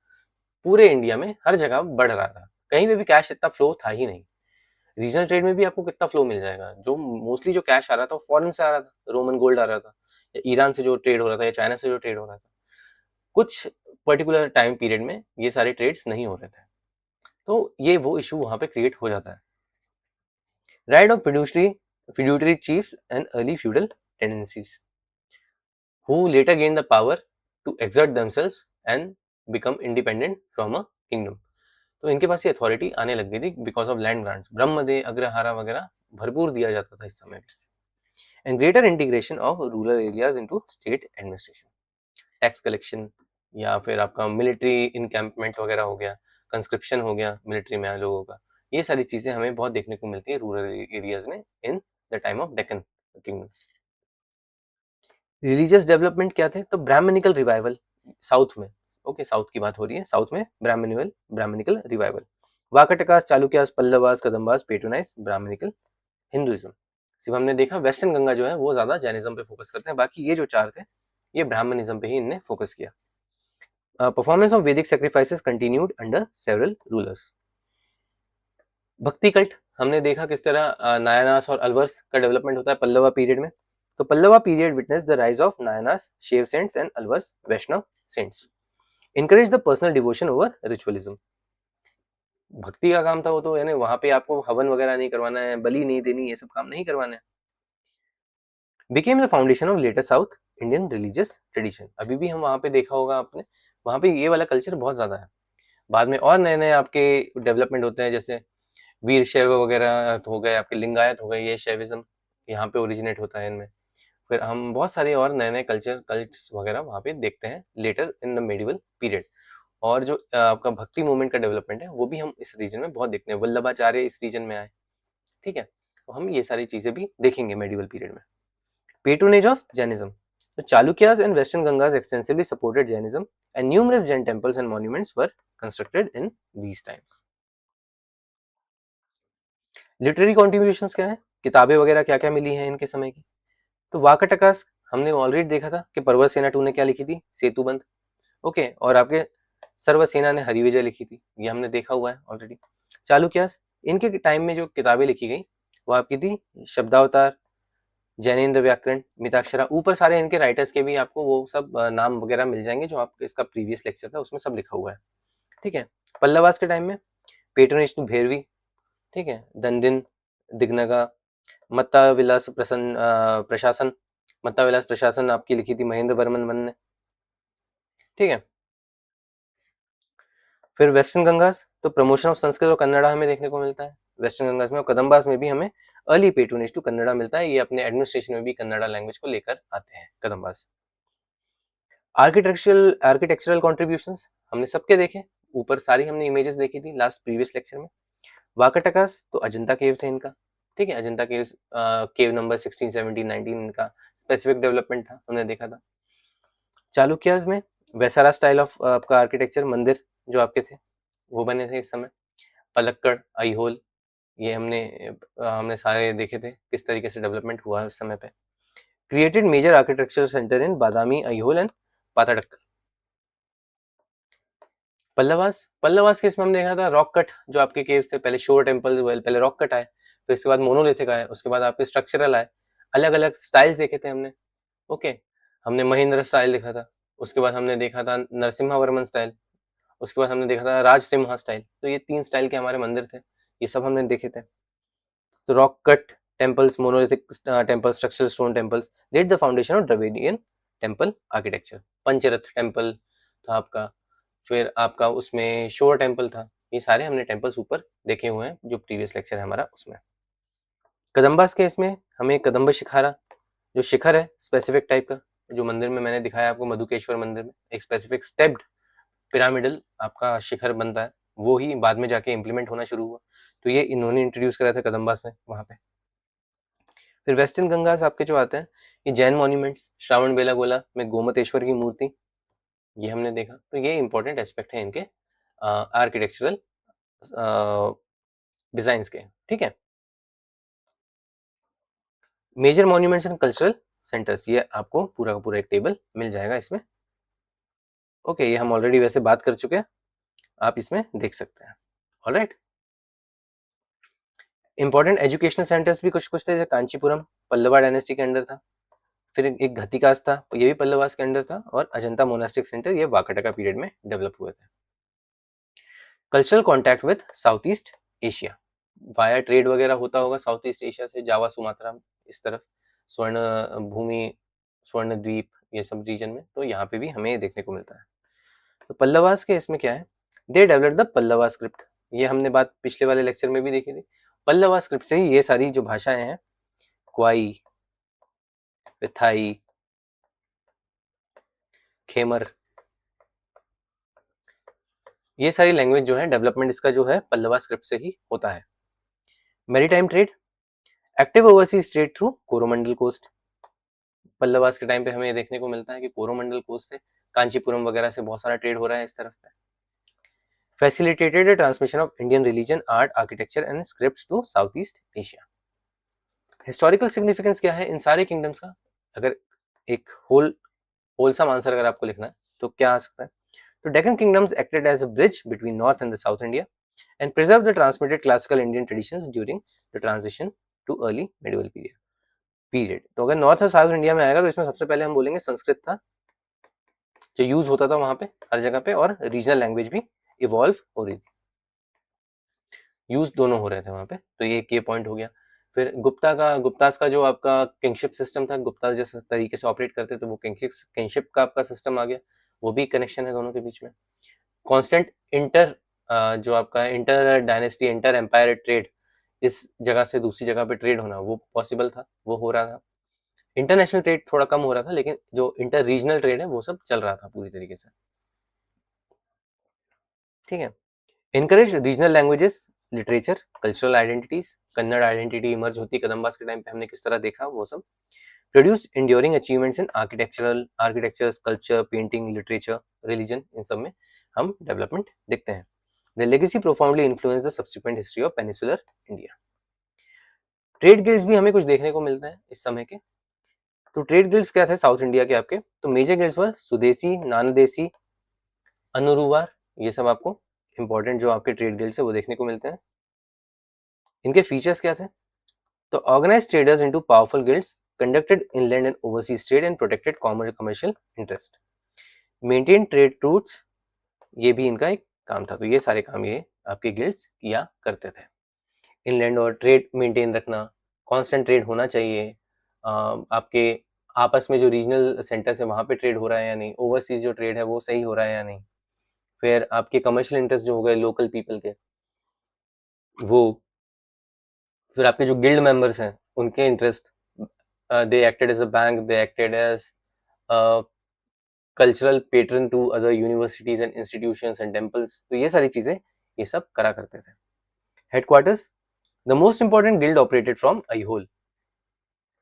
पूरे इंडिया में हर जगह बढ़ रहा था। कहीं पे भी कैश इतना फ्लो था ही नहीं। रीजनल ट्रेड में भी आपको कितना फ्लो मिल जाएगा, जो मोस्टली जो कैश आ रहा था वो फॉरेन से आ रहा था, रोमन गोल्ड आ रहा था, या ईरान से जो ट्रेड हो रहा था, या चाइना से जो ट्रेड हो रहा था। कुछ पर्टिकुलर टाइम पीरियड में ये सारे ट्रेड्स नहीं हो रहे थे, तो ये वो इशू वहां पे क्रिएट हो जाता है। Right of fiduciary chiefs and early feudal tendencies who later gained the power to exert themselves and become independent from a kingdom। तो इनके पास ये अथॉरिटी आने लग गई थी because of land grants, brahmadeya agrahara वगैरह भरपूर दिया जाता था इस समय पे। And greater integration of rural areas into state administration, tax collection या फिर आपका मिलिट्री इनकैम्पमेंट वगैरह हो गया, कंस्क्रिप्शन हो गया मिलिट्री में लोगों का, ये सारी चीजें हमें बहुत देखने को मिलती है रूरल एरियाज में in the time of Deccan kingdoms. Religious development क्या थे, तो ब्राह्मणिकल रिवाइवल साउथ में, ओके साउथ की बात हो रही है, साउथ में Brahmanical revival. Vakatakas, Chalukyas, Pallavas, Kadambas patronize Brahmanical Hinduism. सिर्फ हमने देखा वेस्टर्न गंगा जो है वो ज्यादा जैनिज्म पे फोकस करते हैं, बाकी ये जो चार थे ये ब्राह्मणिज्म पे ही इनने फोकस किया। परफॉर्मेंस ऑफ वैदिक sacrifices continued under several rulers. भक्ति कल्ट हमने देखा किस तरह नायनास और अलवर्स का डेवलपमेंट होता है पल्लवा पीरियड में। तो Pallava period witness the rise of Nayanars Shiva saints and Alvars Vaishnava saints. Encourage the personal devotion over ritualism. Bhakti का काम था वो, तो यानी वहां पे आपको हवन वगैरह नहीं करवाना है, बलि नहीं देनी, ये सब काम नहीं करवाना है। Became the foundation of later South Indian religious tradition. अभी भी हम वहां पे देखा होगा आपने, वहां पे ये वाला कल्चर बहुत ज्यादा है। बाद में और नए नए आपके डेवलपमेंट होते हैं, जैसे वीर शैव वगैरह हो गए, आपके लिंगायत हो गए, ये शैविज्म यहाँ पे ओरिजिनेट होता है इनमें। फिर हम बहुत सारे और नए नए कल्ट्स वगैरह वहाँ पे देखते हैं later in the medieval period. और जो आपका भक्ति मूवमेंट का डेवलपमेंट है वो भी हम इस रीजन में बहुत देखते हैं, वल्लभाचार्य इस रीजन में आए, ठीक है। तो हम ये सारी चीजें भी देखेंगे मेडिवल पीरियड में। पेट्रोनेज ऑफ जैनिज्म, तो Chalukyas and western Gangas extensively supported Jainism and numerous Jain temples and monuments were constructed in these times. Literary contributions क्या है, किताबें वगैरह क्या क्या मिली हैं इनके समय की। तो वाकाटकास हमने ऑलरेडी देखा था कि पर्वत सेना 2 ने क्या लिखी थी, सेतुबंध, ओके। और आपके सर्वसेना ने हरिविजय लिखी थी, ये हमने देखा हुआ है ऑलरेडी। चालुक्यास, इनके टाइम में जो किताबें लिखी गई वो आपकी थी शब्दावतार, जैनेन्द्र व्याकरण, मिताक्षरा। ऊपर सारे इनके राइटर्स के भी आपको वो सब नाम वगैरह मिल जाएंगे, जो आपके इसका प्रीवियस लेक्चर था उसमें सब लिखा हुआ है, ठीक है। पल्लवास के टाइम में पेट्रोनेज टू भैरवी, ठीक है, दंडिन, दिग्नगा, मत्ता विलास प्रशासन, मत्ता विलास प्रशासन आपकी लिखी थी महेंद्र वर्मन वन ने, ठीक है। फिर वेस्टर्न गंगास, तो प्रमोशन ऑफ संस्कृत और कन्नड़ा हमें देखने को मिलता है वेस्टर्न गंगास में, और कदम्बास में भी हमें अर्ली पेट्रोनेज टू कन्नड़ा मिलता है, ये अपने एडमिनिस्ट्रेशन में भी कन्नड़ा लैंग्वेज को लेकर आते हैं कदम्बास। आर्किटेक्चरल कॉन्ट्रीब्यूशंस हमने सबके देखे, ऊपर सारी हमने इमेजेस देखी थी लास्ट प्रीवियस लेक्चर में। वाकाटकास, तो अजंता केव्स है इनका, ठीक है, अजंता केव्स केव नंबर 16, 17, 19 इनका स्पेसिफिक डेवलपमेंट था, हमने देखा था। चालुक्याज में वैसारा स्टाइल ऑफ आपका आर्किटेक्चर, मंदिर जो आपके थे वो बने थे इस समय। पलक्कड़, आईहोल, ये हमने सारे देखे थे किस तरीके से डेवलपमेंट हुआ है उस समय पे। Created major architectural center in Badami, Aihole and Pattadakal. Pallavas के इसमें हमने देखा था रॉक कट, जो आपके केव्स थे, पहले शोर टेम्पल, पहले रॉक कट आए, फिर इसके बाद मोनोलिथिक आए, उसके बाद आपके स्ट्रक्चरल आए, अलग अलग स्टाइल्स देखे थे हमने। ओके, हमने महेंद्र स्टाइल देखा था, उसके बाद हमने देखा था नरसिम्हा वर्मन स्टाइल, उसके बाद हमने देखा था राजसिम्हा स्टाइल। तो ये 3 स्टाइल के हमारे मंदिर थे, ये सब हमने देखे थे। तो rock cut temples, monolithic temple, structural stone temples led the foundation of Dravidian temple architecture. Pancharatha temple था आपका, फिर आपका उसमें शोर टेम्पल था। ये सारे हमने टेम्पल्स ऊपर देखे हुए हैं जो प्रीवियस लेक्चर है हमारा उसमें। कदम्बास के इसमें हमें कदम्ब शिखारा, जो शिखर है स्पेसिफिक टाइप का, जो मंदिर में मैंने दिखाया आपको, मधुकेश्वर मंदिर में एक स्पेसिफिक स्टेप्ड पिरामिडल आपका शिखर बनता है, वो ही बाद में जाके इम्प्लीमेंट होना शुरू हुआ। तो ये इन्होंने इंट्रोड्यूस करा था कदम्बास ने वहाँ पे। फिर वेस्टर्न गंगास आपके जो आते हैं, ये जैन मॉन्यूमेंट्स, श्रावण बेलागोला में गोमतेश्वर की मूर्ति, ये हमने देखा। तो ये इंपॉर्टेंट एस्पेक्ट है इनके आर्किटेक्चरल डिजाइन्स के, ठीक है। Major monuments and cultural centres, ये आपको पूरा का पूरा एक टेबल मिल जाएगा इसमें। ओके, ये हम ऑलरेडी वैसे बात कर चुके हैं, आप इसमें देख सकते हैं। ऑलराइट, इंपॉर्टेंट एजुकेशनल सेंटर्स भी कुछ कुछ थे, जैसे कांचीपुरम पल्लवा डायनेस्टी के अंडर था, फिर एक घतिकास था, ये भी पल्लवास के अंडर था, और अजंता मोनास्टिक सेंटर, ये वाकाटका पीरियड में डेवलप हुए थे। Cultural contact with south East Asia, via trade वगैरह होता होगा साउथ ईस्ट एशिया से, जावा सुमात्रा इस तरफ, स्वर्ण भूमि, स्वर्ण द्वीप, ये सब रीजन में, तो यहाँ पे भी हमें देखने को मिलता है। तो पल्लवास के इसमें क्या है, they develop the Pallava script, ये हमने बात पिछले वाले लेक्चर में भी देखी थी। पल्लवा स्क्रिप्ट से ही ये सारी जो भाषाएं हैं, क्वाई, विथाई, खेमर, ये सारी लैंग्वेज जो है डेवलपमेंट इसका जो है पल्लवा स्क्रिप्ट से ही होता है। Maritime trade, active overseas trade through Coromandel coast, Pallavas के टाइम पे हमें देखने को मिलता है कि कोरोमंडल कोस्ट से कांचीपुरम वगैरह से बहुत सारा ट्रेड हो रहा है इस तरफ पे। Facilitated transmission of Indian religion, art, architecture and scripts to South East Asia. Historical significance क्या है इन सारे किंगडम्स का, अगर एक होलसम आंसर अगर आपको लिखना है तो क्या आ सकता है, तो Deccan kingdoms acted as a bridge between north and the south India and preserve the transmitted classical Indian traditions during the transition to early medieval period। तो अगर नॉर्थ और साउथ इंडिया में आएगा तो इसमें सबसे पहले हम बोलेंगे संस्कृत था जो यूज होता था वहां पे हर जगह पे, और रीजनल लैंग्वेज भी इवॉल्व हो रही थी, यूज दोनों हो रहे थे वहां पे। तो ये पॉइंट हो गया। फिर गुप्तास का जो आपका किंगशिप सिस्टम था, गुप्ता जिस तरीके से ऑपरेट करते थे वो किंगशिप का आपका सिस्टम आ गया, वो भी कनेक्शन है दोनों के बीच में। कांस्टेंट इंटर जो आपका inter dynasty, inter empire trade, इस जगह से दूसरी जगह पे ट्रेड होना वो पॉसिबल था, वो हो रहा था। इंटरनेशनल ट्रेड थोड़ा कम हो रहा था, लेकिन जो इंटर रीजनल ट्रेड है वो सब चल रहा था पूरी तरीके से, ठीक है। Encourage regional languages, literature, cultural identities, Kannada identity emerge होती कदम्बास के टाइम पे, हमने किस तरह देखा वो सब। Produce enduring achievements in architecture, sculpture, painting, literature, religion, इन सब में हम डेवलपमेंट देखते हैं। The legacy profoundly influence the subsequent history of peninsular India. Trade guilds भी हमें कुछ देखने को मिलते हैं इस समय के। तो ट्रेड गिल्ड्स क्या थे साउथ इंडिया के आपके, तो मेजर गिल्ड्स वर सुदेसी, नानदेसी, अनुरुवार, ये सब आपको इंपॉर्टेंट जो आपके ट्रेड गिल्ड्स है वो देखने को मिलते हैं। इनके फीचर्स क्या थे, तो organize traders into powerful guilds, conducted inland and overseas trade and protected commercial interest, maintain trade routes, ये भी इनका एक काम था। तो ये सारे काम ये आपके गिल्ड्स किया करते थे। इनलैंड और ट्रेड मेंटेन रखना, कांस्टेंट ट्रेड होना चाहिए, आपके आपस में जो रीजनल सेंटर्स है वहाँ पे ट्रेड हो रहा है या नहीं, ओवरसीज जो ट्रेड है वो सही हो रहा है या नहीं, फिर आपके कमर्शियल इंटरेस्ट जो हो गए लोकल पीपल के वो, फिर आपके जो गिल्ड मेंबर्स हैं उनके interest, they acted as a bank, they acted as cultural patron to other universities and institutions and temples, तो ये सारी चीजें ये सब करा करते थे। Headquarters, the most important guild operated from Aihole,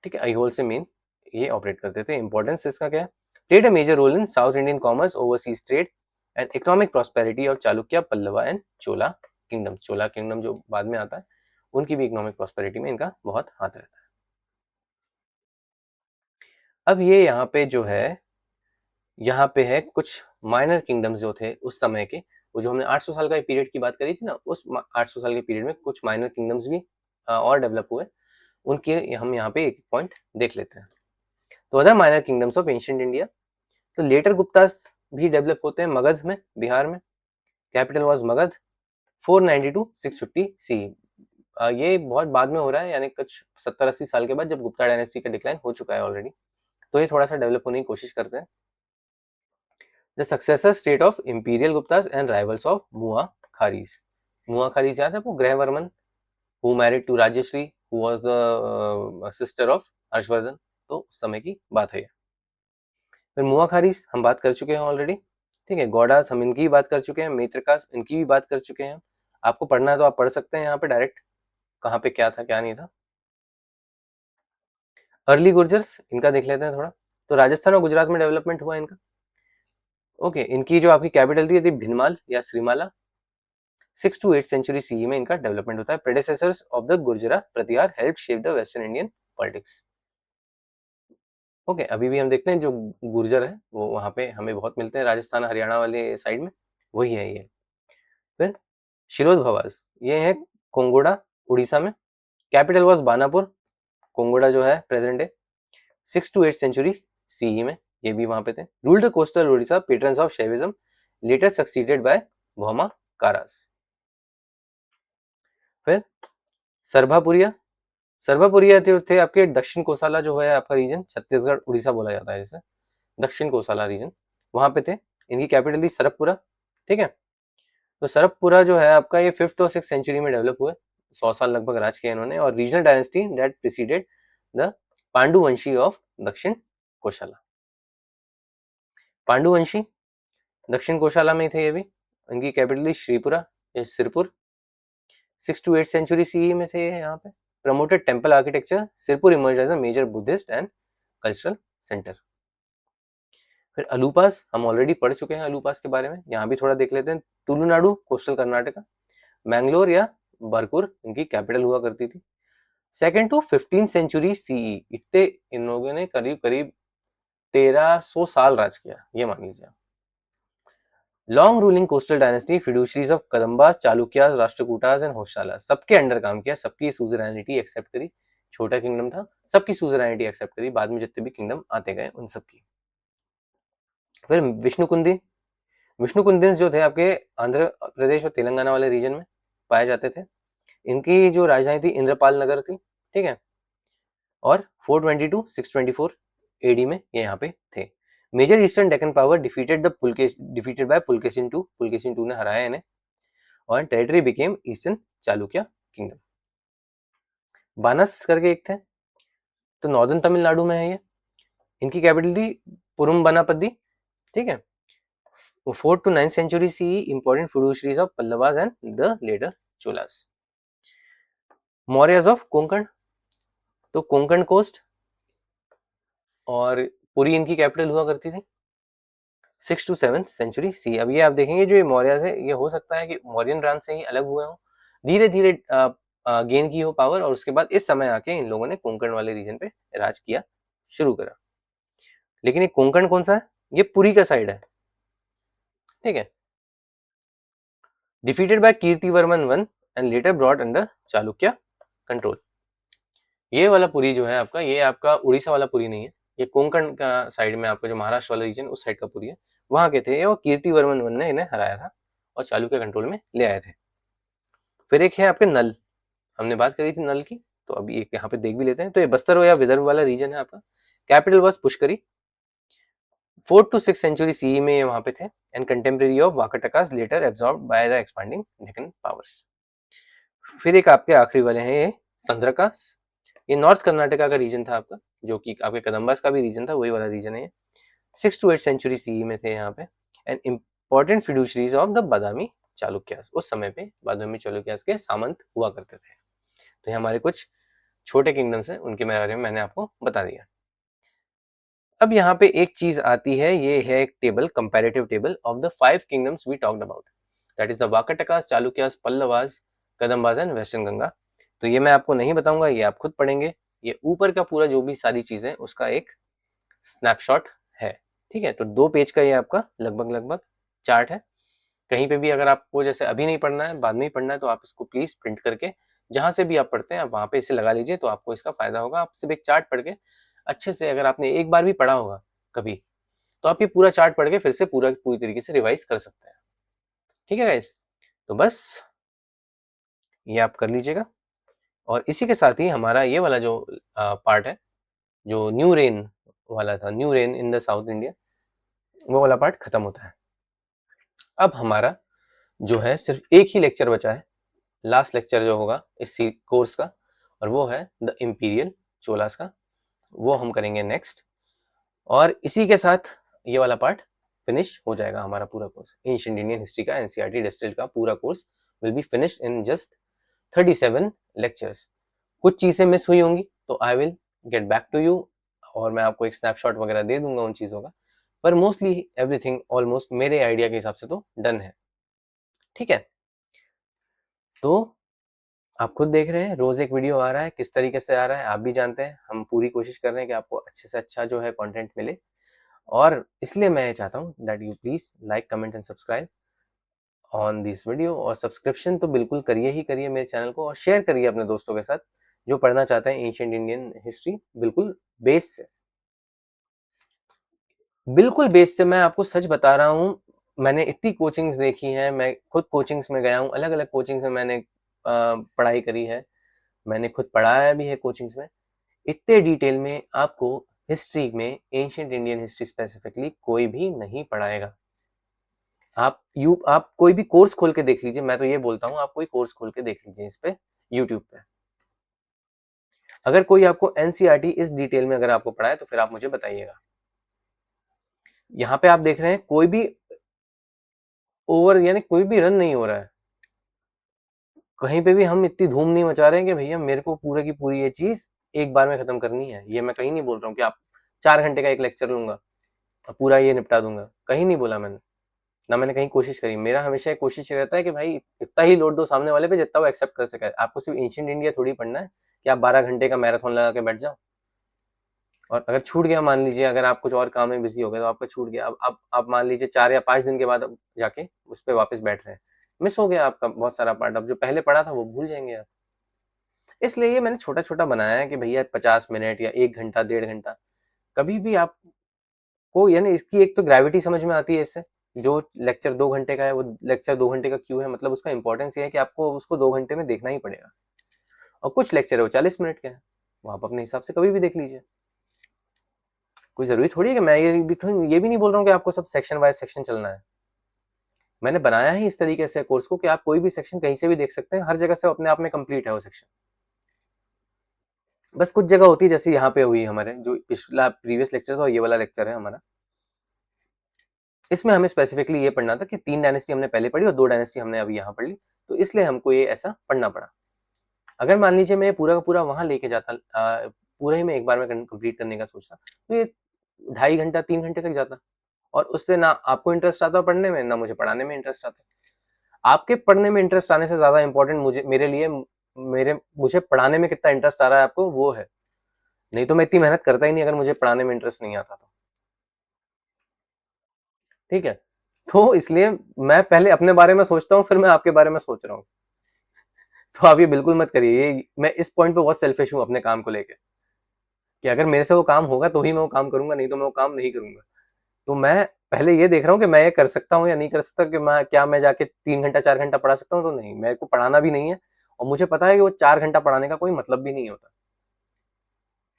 ठीक है, अईहोल से मेन ये ऑपरेट करते थे। इंपॉर्टेंस इसका क्या है, played a major role in South Indian commerce, overseas trade and economic prosperity of Chalukya, Pallava and Chola kingdom. Chola kingdom जो बाद में आता है उनकी भी इकोनॉमिक प्रॉस्पेरिटी में इनका बहुत हाथ रहता है। अब ये यहाँ पे जो है, यहाँ पे है कुछ माइनर किंगडम्स जो थे उस समय के, वो जो हमने 800 साल का पीरियड की बात करी थी ना, उस 800 साल के पीरियड में कुछ माइनर किंगडम्स भी और डेवलप हुए, उनके हम यहाँ पे एक पॉइंट देख लेते हैं। तो other minor kingdoms of ancient India, तो लेटर गुप्तास भी डेवलप होते हैं मगध में, बिहार में। कैपिटल वाज मगध, 490 to 650 सी। ये बहुत बाद में हो रहा है, यानी कुछ 70-80 साल के बाद, जब गुप्ता डायनेस्टी का डिक्लाइन हो चुका है ऑलरेडी। तो ये थोड़ा सा डेवलप होने की कोशिश करते हैं। The successor state of imperial Guptas and rivals of Maukharis. Maukharis याद है आपको, Grahavarman who married to Rajyashri who was the sister of Harshavardhana, तो उस समय की बात है। फिर मुआखारीज हम बात कर चुके हैं ऑलरेडी, ठीक है। गौडास हम इनकी भी बात कर चुके हैं, मेत्रकास इनकी भी बात कर चुके हैं। आपको पढ़ना है तो आप पढ़ सकते हैं यहाँ पे डायरेक्ट, कहाँ पे क्या था क्या नहीं था। अर्ली गुर्जर्स इनका देख लेते हैं थोड़ा। तो राजस्थान और गुजरात में डेवलपमेंट हुआ इनका। ओके, इनकी जो आपकी कैपिटल थी भिनमाल या श्रीमाला। 6 to 8 सेंचुरी सी में इनका डेवलपमेंट होता है। Predecessors of the Gurjara Pratihara help shape the western Indian politics. Okay, अभी भी हम देखते हैं जो गुर्जर है वो वहाँ पे हमें बहुत मिलते हैं, राजस्थान हरियाणा वाले साइड में, वही है ये। फिर शिरोद भवास, ये है कोंगोडा उड़ीसा में। कैपिटल वॉज बानापुर, कोंगोडा जो है present day. 6 to 8 century CE में ये भी वहां पे थे। Ruled the coastal Orissa, patrons of Shaivism, later succeeded by Bhauma Karas. फिर सरभापुरिया, सरभापुरिया थे आपके दक्षिण कोसाला जो है आपका रीजन, छत्तीसगढ़ उड़ीसा बोला जाता है जैसे, दक्षिण कोसाला रीजन, वहां पे थे। इनकी कैपिटल थी सरपपुरा, ठीक है। तो सरपपुरा जो है आपका ये 5th और 6th सेंचुरी में डेवलप हुए, 100 साल लगभग राज किया इन्होंने। और regional dynasty that preceded the Panduvanshi of दक्षिण कोशाला। पांडुवंशी दक्षिण कोशाला में थे ये भी। इनकी कैपिटल श्रीपुरा या सिरपुर। 6 to 8 सेंचुरी सीई में थे यहाँ पे। Promoted temple architecture, Sirpur emerge as a major Buddhist and cultural centre. फिर अलूपास हम ऑलरेडी पढ़ चुके हैं अलूपास के बारे में, यहाँ भी थोड़ा देख लेते हैं। तुलुनाडु कोस्टल कर्नाटका। मैंगलोर या बरकुर इनकी कैपिटल हुआ करती थी। 2nd to 15th century CE, इतने इन लोगों ने करीब करीब 1300 साल राज किया, ये मान लीजिए। Long ruling coastal dynasty, fiduciaries of Kadambas, Chalukyas, Rashtrakutas and Hoysala, सबके अंडर काम किया, सबकी सुजरैनिटी एक्सेप्ट करी। छोटा किंगडम था, सबकी सुजरैनिटी एक्सेप्ट करी, बाद में जितने भी किंगडम आते गए उन सबकी। फिर विष्णुकुंदी, विष्णुकुंदिन्स जो थे आपके आंध्र प्रदेश और तेलंगाना वाले रीजन में पाए जाते थे। इनकी जो राजधानी थी इंद्रपाल नगर थी, ठीक है। और 420 to 624 एडी में ये यहाँ पे थे। Major eastern Deccan power defeated by Pulakeshin two ने हराया इन्हें, और territory became eastern Chalukya kingdom. Banas करके एक थे, तो नॉर्दर्न तमिलनाडु में है ये। इनकी कैपिटल थी पुरुम्बनापदी, ठीक है। 4th to 9th century C, important fiduciaries of Pallavas and the later Cholas. Mauryas of Konkan, तो कोंकण कोस्ट और पुरी इनकी कैपिटल हुआ करती थी। 6th to 7th century C. अब ये आप देखेंगे जो ये मौर्य है, ये हो सकता है कि मौर्यन राज से ही अलग हुए हो, धीरे धीरे गेन की हो पावर, और उसके बाद इस समय आके इन लोगों ने कोंकण वाले रीजन पे राज किया शुरू करा। लेकिन ये कोंकण कौन सा है, ये पुरी का साइड है, ठीक है। Defeated by Kirtivarman one and later brought under Chalukya control. ये वाला पुरी जो है आपका, ये आपका उड़ीसा वाला पुरी नहीं है, ये कोंकण का साइड में आपका जो महाराष्ट्र वाला रीजन उस साइड का पुरी है, वहां के थे। और कीर्तिवर्मन वन ने इन्हें हराया था और चालुक्य कंट्रोल में ले आए थे। फिर एक है आपके नल, हमने बात करी थी नल की, तो अभी एक यहाँ पे देख भी लेते हैं। तो ये बस्तर या विदर्भ वाला रीजन है आपका। Capital was Pushkari. 4th to 6th century C में वहां पे थे, and contemporary of Vakatakas, later absorbed by the expanding Deccan powers. फिर एक आपके आखिरी वाले हैं ये संद्रकास, ये नॉर्थ कर्नाटका का रीजन था आपका, जो कि आपके कदम्बास का भी रीजन था, वही वाला रीजन है। 6th to 8th century C में थे यहाँ पे, and important fiduciaries of the बादामी चालुक्यास। उस समय पे बादामी चालुक्यास के सामंत हुआ करते थे। तो ये हमारे कुछ छोटे किंगडम्स हैं, उनके बारे में मैंने आपको बता दिया। अब यहाँ पे एक चीज आती है, ये है एक table, comparative table of the 5 kingdoms we talked about, that is the Vakatakas, Chalukyas, Pallavas, Kadambas and western Ganga. तो ये मैं आपको नहीं बताऊंगा, ये आप खुद पढ़ेंगे। ये ऊपर का पूरा जो भी सारी चीजें उसका एक स्नैपशॉट है, ठीक है। तो 2 पेज का ये आपका लगभग चार्ट है। कहीं पे भी अगर आपको जैसे अभी नहीं पढ़ना है, बाद में ही पढ़ना है, तो आप इसको प्लीज़ प्रिंट करके जहाँ से भी आप पढ़ते हैं आप वहाँ पे इसे लगा लीजिए, तो आपको इसका फ़ायदा होगा। आप सिर्फ़ एक चार्ट पढ़ के अच्छे से, अगर आपने एक बार भी पढ़ा होगा कभी, तो आप ये पूरा चार्ट पढ़ के फिर से पूरी तरीके से रिवाइज़ कर सकते हैं। ठीक है गाइज़? तो बस ये आप कर लीजिएगा, और इसी के साथ ही हमारा ये वाला जो पार्ट है, जो न्यू रेन वाला था, new reign in the south India, वो वाला पार्ट खत्म होता है। अब हमारा जो है सिर्फ एक ही लेक्चर बचा है, लास्ट लेक्चर जो होगा इस कोर्स का, और वो है द इम्पीरियल चोलास का। वो हम करेंगे नेक्स्ट, और इसी के साथ ये वाला पार्ट फिनिश हो जाएगा हमारा पूरा कोर्स। एंशिएंट इंडियन हिस्ट्री का एनसीईआरटी डिस्टिल्ड का पूरा course will be finished in just 37 lectures. कुछ चीज़ें मिस हुई होंगी तो I will get back to you, और मैं आपको एक स्नैपशॉट वगैरह दे दूंगा उन चीज़ों का, पर मोस्टली एवरीथिंग ऑलमोस्ट मेरे आइडिया के हिसाब से तो डन है। ठीक है, तो आप खुद देख रहे हैं रोज एक वीडियो आ रहा है, किस तरीके से आ रहा है आप भी जानते हैं। हम पूरी कोशिश कर रहे हैं कि आपको अच्छे से अच्छा जो है कंटेंट मिले, और इसलिए मैं चाहता हूँ that you please like comment and subscribe on this video, और सब्सक्रिप्शन तो बिल्कुल करिए ही करिए मेरे चैनल को, और शेयर करिए अपने दोस्तों के साथ जो पढ़ना चाहते हैं एंशिएंट इंडियन हिस्ट्री बिल्कुल बेस से। बिल्कुल बेस से, मैं आपको सच बता रहा हूँ। मैंने इतनी कोचिंग्स देखी हैं, मैं खुद कोचिंग्स में गया हूँ, अलग अलग कोचिंग्स में मैंने पढ़ाई करी है, मैंने खुद पढ़ाया भी है कोचिंग्स में। इतने डिटेल में आपको हिस्ट्री में, एंशिएंट इंडियन हिस्ट्री स्पेसिफिकली कोई भी नहीं पढ़ाएगा। आप कोई भी कोर्स खोल के देख लीजिए, मैं तो ये बोलता हूँ आप कोई कोर्स खोल के देख लीजिए इस पे, यूट्यूब पे। अगर कोई आपको एनसीईआरटी इस डिटेल में अगर आपको पढ़ाए तो फिर आप मुझे बताइएगा। यहाँ पे आप देख रहे हैं कोई भी ओवर यानी कोई भी रन नहीं हो रहा है, कहीं पे भी हम इतनी धूम नहीं मचा रहे हैं कि भैया मेरे को पूरे की पूरी ये चीज एक बार में खत्म करनी है। ये मैं कहीं नहीं बोल रहा हूँ कि आप 4 घंटे का एक लेक्चर लूंगा और पूरा ये निपटा दूंगा, कहीं नहीं बोला मैंने, ना मैंने कहीं कोशिश करी। मेरा हमेशा कोशिश रहता है कि भाई इतना ही लोड दो सामने वाले पे जितना वो एक्सेप्ट कर सके। आपको सिर्फ एंशिएंट इंडिया थोड़ी पढ़ना है कि आप 12 घंटे का मैराथन लगा के बैठ जाओ, और अगर छूट गया, मान लीजिए अगर आप कुछ और काम में बिजी हो गए तो आपका छूट गया, अब आप मान लीजिए 4 या 5 दिन के बाद अब जाके उस पर वापस बैठ रहे हैं, मिस हो गया आपका बहुत सारा पार्ट। अब जो पहले पढ़ा था वो भूल जाएंगे आप। इसलिए ये मैंने छोटा छोटा बनाया है कि भैया 50 मिनट या 1 घंटा 1.5 घंटा कभी भी आपको, यानी इसकी एक तो ग्रेविटी समझ में आती है इससे। जो लेक्चर 2 घंटे का है वो लेक्चर 2 घंटे का क्यों है, मतलब उसका इंपॉर्टेंस ये है कि आपको उसको 2 घंटे में देखना ही पड़ेगा। और कुछ लेक्चर है वो 40 मिनट के हैं, वो आप अपने हिसाब से कभी भी देख लीजिए। कोई जरूरी थोड़ी है कि मैं ये भी नहीं बोल रहा हूँ कि आपको सब सेक्शन वाइज सेक्शन चलना है। मैंने बनाया ही इस तरीके से कोर्स को कि आप कोई भी सेक्शन कहीं से भी देख सकते हैं, हर जगह से अपने आप में कंप्लीट है वो सेक्शन। बस कुछ जगह होती है जैसे यहाँ पे हुई हमारे, जो पिछला प्रीवियस लेक्चर था ये वाला लेक्चर है हमारा, इसमें हमें स्पेसिफिकली ये पढ़ना था कि 3 डायनेस्टी हमने पहले पढ़ी और 2 डायनेस्टी हमने अभी यहाँ पढ़ ली, तो इसलिए हमको ये ऐसा पढ़ना पड़ा। अगर मान लीजिए मैं पूरा का पूरा वहां लेके जाता, पूरा ही मैं एक बार में कंप्लीट करने का सोचता, तो ये 2.5 घंटा 3 घंटे तक जाता, और उससे ना आपको इंटरेस्ट आता पढ़ने में, ना मुझे पढ़ाने में इंटरेस्ट आता। आपके पढ़ने में इंटरेस्ट आने से ज्यादा इंपॉर्टेंट मुझे, मेरे लिए, मुझे पढ़ाने में कितना इंटरेस्ट आ रहा है आपको वो है। नहीं तो मैं इतनी मेहनत करता ही नहीं अगर मुझे पढ़ाने में इंटरेस्ट नहीं आता तो। ठीक है, तो इसलिए मैं पहले अपने बारे में सोचता हूँ, फिर मैं आपके बारे में सोच रहा हूँ। तो आप ये बिल्कुल मत करिए, ये मैं इस पॉइंट पे बहुत सेल्फिश हूँ अपने काम को लेके, कि अगर मेरे से वो काम होगा तो ही मैं वो काम करूंगा, नहीं तो मैं वो काम नहीं करूंगा। तो मैं पहले ये देख रहा हूँ कि मैं ये कर सकता हूँ या नहीं कर सकता, कि मैं क्या मैं जाके 3 घंटा 4 घंटा पढ़ा सकता हूँ, तो नहीं, मेरे को पढ़ाना भी नहीं है, और मुझे पता है कि वो 4 घंटा पढ़ाने का कोई मतलब भी नहीं होता।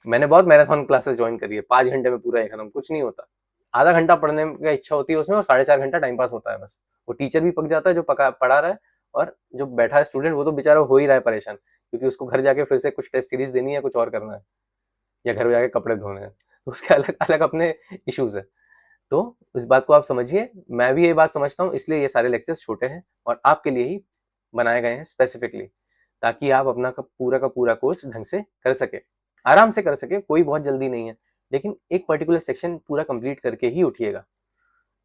मैंने बहुत मैराथन क्लासेस ज्वाइन करी है, 5 घंटे में पूरा एक खत्म, कुछ नहीं होता। आधा घंटा पढ़ने की इच्छा होती है उसमें, और 4.5 घंटा टाइम पास होता है बस। वो टीचर भी पक जाता है जो पढ़ा रहा है, और जो बैठा है स्टूडेंट वो तो बेचारा हो ही रहा है परेशान, क्योंकि उसको घर जाके फिर से कुछ टेस्ट सीरीज देनी है, कुछ और करना है, या घर में जाके कपड़े धोने हैं, तो उसके अलग अलग अपने इश्यूज है। तो इस बात को आप समझिए, मैं भी ये बात समझता हूँ, इसलिए ये सारे लेक्चर्स छोटे हैं और आपके लिए ही बनाए गए हैं स्पेसिफिकली, ताकि आप अपना का पूरा कोर्स ढंग से कर सके, आराम से कर सके। कोई बहुत जल्दी नहीं है, लेकिन एक पर्टिकुलर सेक्शन पूरा कंप्लीट करके ही उठिएगा।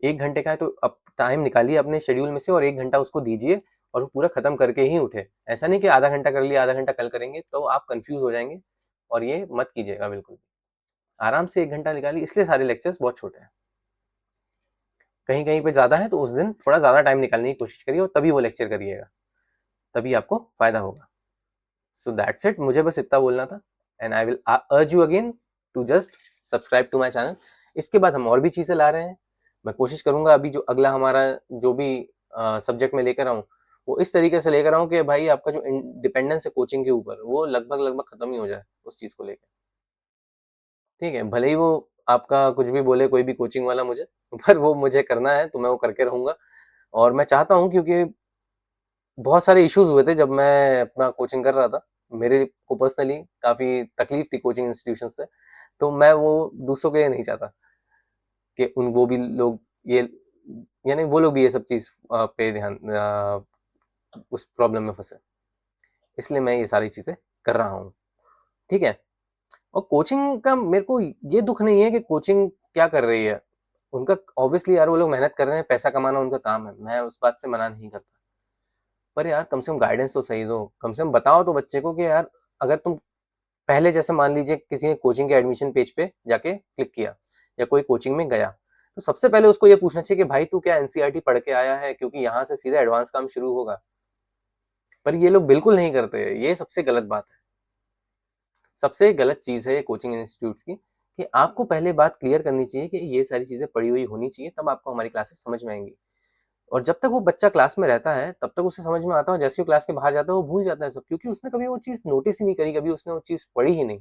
1 घंटे का है तो अब टाइम निकालिए अपने शेड्यूल में से और 1 घंटा उसको दीजिए, और वो पूरा खत्म करके ही उठे। ऐसा नहीं कि आधा घंटा कर लिया आधा घंटा कल करेंगे, तो आप कंफ्यूज हो जाएंगे, और ये मत कीजिएगा बिल्कुल। आराम से 1 घंटा निकालिए, इसलिए सारे लेक्चर्स बहुत छोटे हैं। कहीं कहीं पे ज़्यादा है तो उस दिन थोड़ा ज़्यादा टाइम निकालने की कोशिश करिए और तभी वो लेक्चर करिएगा, तभी आपको फ़ायदा होगा। सो दैट्स इट, मुझे बस इतना बोलना था। And I will urge you again to just subscribe to my channel. इसके बाद हम और भी चीज़ें ला रहे हैं। मैं कोशिश करूँगा अभी जो अगला हमारा जो भी सब्जेक्ट में लेकर आऊँ वो इस तरीके से लेकर आऊँ कि भाई आपका जो डिपेंडेंस है कोचिंग के ऊपर वो लगभग लगभग ख़त्म ही हो जाए उस चीज़ को लेकर। ठीक है, भले ही वो आपका कुछ भी बोले कोई भी कोचिंग वाला मुझे, पर वो मुझे करना है तो मैं वो करके रहूँगा। और मैं चाहता हूँ, क्योंकि बहुत सारे इश्यूज हुए थे जब मैं अपना कोचिंग कर रहा था, मेरे को पर्सनली काफ़ी तकलीफ थी कोचिंग इंस्टीट्यूशन से, तो मैं वो दूसरों के लिए नहीं चाहता कि उन वो भी लोग ये, यानी वो लोग भी ये सब चीज़ पे ध्यान उस प्रॉब्लम में फंसे, इसलिए मैं ये सारी चीज़ें कर रहा हूँ। ठीक है, और कोचिंग का मेरे को ये दुख नहीं है कि कोचिंग क्या कर रही है, उनका ऑब्वियसली यार वो लोग मेहनत कर रहे हैं, पैसा कमाना उनका काम है, मैं उस बात से मना नहीं करता। पर यार कम से कम गाइडेंस तो सही दो, कम से कम बताओ तो बच्चे को कि यार अगर तुम पहले जैसे मान लीजिए किसी ने कोचिंग के एडमिशन पेज पे जाके क्लिक किया या कोई कोचिंग में गया, तो सबसे पहले उसको ये पूछना चाहिए कि भाई तू क्या एनसीईआरटी पढ़ के आया है, क्योंकि यहाँ से सीधा एडवांस काम शुरू होगा। पर ये लोग बिल्कुल नहीं करते, ये सबसे गलत बात है, सबसे गलत चीज़ है ये कोचिंग इंस्टीट्यूट्स की, कि आपको पहले बात क्लियर करनी चाहिए कि ये सारी चीज़ें पढ़ी हुई होनी चाहिए, तब आपको हमारी क्लासेस समझ में आएंगी। और जब तक वो बच्चा क्लास में रहता है तब तक उसे समझ में आता है, जैसे ही क्लास के बाहर जाता है वो भूल जाता है सब, क्योंकि उसने कभी वो चीज़ नोटिस ही नहीं करी, कभी उसने वो चीज़ पढ़ी ही नहीं।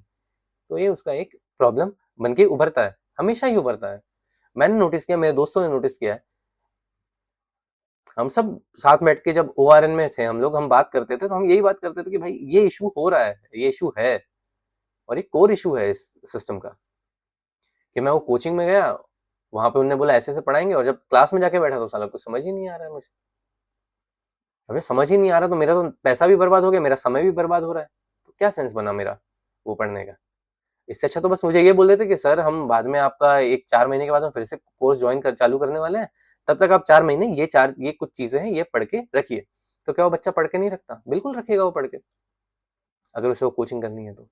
तो ये उसका एक प्रॉब्लम बन के उभरता है, हमेशा ही उभरता है। मैंने नोटिस किया, मेरे दोस्तों ने नोटिस किया है, हम सब साथ बैठ के जब ओआरएन में थे हम लोग, हम बात करते थे तो हम यही बात करते थे कि भाई ये इशू हो रहा है, ये इशू है, और ये कोर इशू है इस सिस्टम का। कि मैं वो कोचिंग में गया, वहां पे उन्होंने बोला ऐसे ऐसे पढ़ाएंगे, और जब क्लास में जाके बैठा तो साला कुछ समझ ही नहीं आ रहा है मुझे। हमें समझ ही नहीं आ रहा तो मेरा तो पैसा भी बर्बाद हो गया, मेरा समय भी बर्बाद हो रहा है, तो क्या सेंस बना मेरा वो पढ़ने का। इससे अच्छा तो बस मुझे ये बोल देते कि सर हम बाद में आपका एक 4 महीने के बाद हम फिर से कोर्स ज्वाइन कर चालू करने वाले हैं, तब तक आप 4 महीने ये कुछ चीजें हैं ये पढ़ के रखिए। तो क्या वो बच्चा पढ़ के नहीं रखता? बिल्कुल रखेगा वो पढ़ के, अगर उसे वो कोचिंग करनी है तो।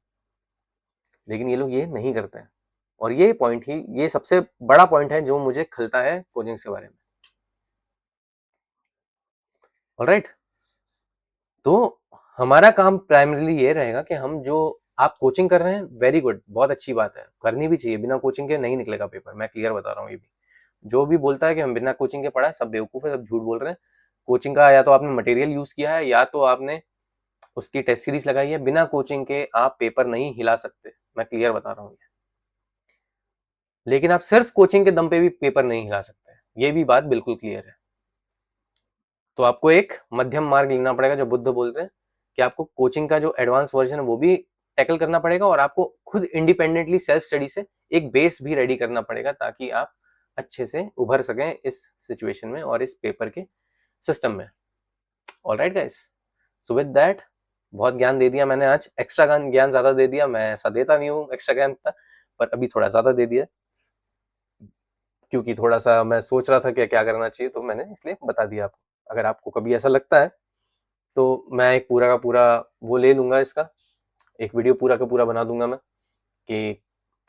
लेकिन ये लोग ये नहीं करते हैं, और ये पॉइंट ही, ये सबसे बड़ा पॉइंट है जो मुझे खलता है कोचिंग के बारे में। ऑलराइट, तो हमारा काम प्राइमरीली ये रहेगा कि हम जो आप कोचिंग कर रहे हैं, वेरी गुड, बहुत अच्छी बात है, करनी भी चाहिए, बिना कोचिंग के नहीं निकलेगा पेपर, मैं क्लियर बता रहा हूँ। ये भी जो भी बोलता है कि हम बिना कोचिंग के पढ़ा है, सब बेवकूफ़ है, सब झूठ बोल रहे हैं। कोचिंग का या तो आपने मटेरियल यूज़ किया है या तो आपने उसकी टेस्ट सीरीज लगाई है, बिना कोचिंग के आप पेपर नहीं हिला सकते, मैं क्लियर बता रहा हूँ। लेकिन आप सिर्फ कोचिंग के दम पे भी पेपर नहीं हिला सकते, ये भी बात बिल्कुल क्लियर है। तो आपको एक मध्यम मार्ग लेना पड़ेगा, जो बुद्ध बोलते हैं कि आपको कोचिंग का जो एडवांस वर्जन है वो भी टैकल करना पड़ेगा, और आपको खुद इंडिपेंडेंटली सेल्फ स्टडी से एक बेस भी रेडी करना पड़ेगा, ताकि आप अच्छे से उभर सकें इस सिचुएशन में और इस पेपर के सिस्टम में। Alright guys, so with that, बहुत ज्ञान दे दिया मैंने आज, एक्स्ट्रा ज्ञान ज्यादा दे दिया, मैं ऐसा देता नहीं हूँ एक्स्ट्रा ज्ञान था, पर अभी थोड़ा ज्यादा दे दिया, क्योंकि थोड़ा सा मैं सोच रहा था कि क्या करना चाहिए, तो मैंने इसलिए बता दिया आपको। अगर आपको कभी ऐसा लगता है तो मैं एक पूरा का पूरा वो ले लूंगा, इसका एक वीडियो पूरा का पूरा बना दूंगा मैं, कि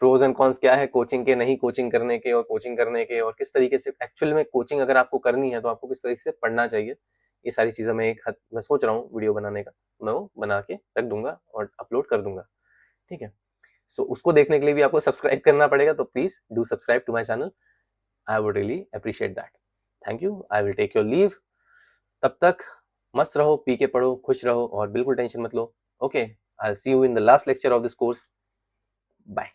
प्रोज एंड कॉन्स क्या है कोचिंग के, नहीं कोचिंग करने के, और कोचिंग करने के, और किस तरीके से एक्चुअल में कोचिंग अगर आपको करनी है तो आपको किस तरीके से पढ़ना चाहिए। ये सारी चीज़ें मैं मैं सोच रहा हूँ वीडियो बनाने का, मैं वो बना के रख दूंगा और अपलोड कर दूंगा। ठीक है, सो उसको देखने के लिए भी आपको सब्सक्राइब करना पड़ेगा, तो please do subscribe to my channel, I would really appreciate that. Thank you, I will take your leave. तब तक मस्त रहो, पी के पढ़ो, खुश रहो, और बिल्कुल टेंशन मत लो। Okay, I see you in the last lecture of this course. Bye.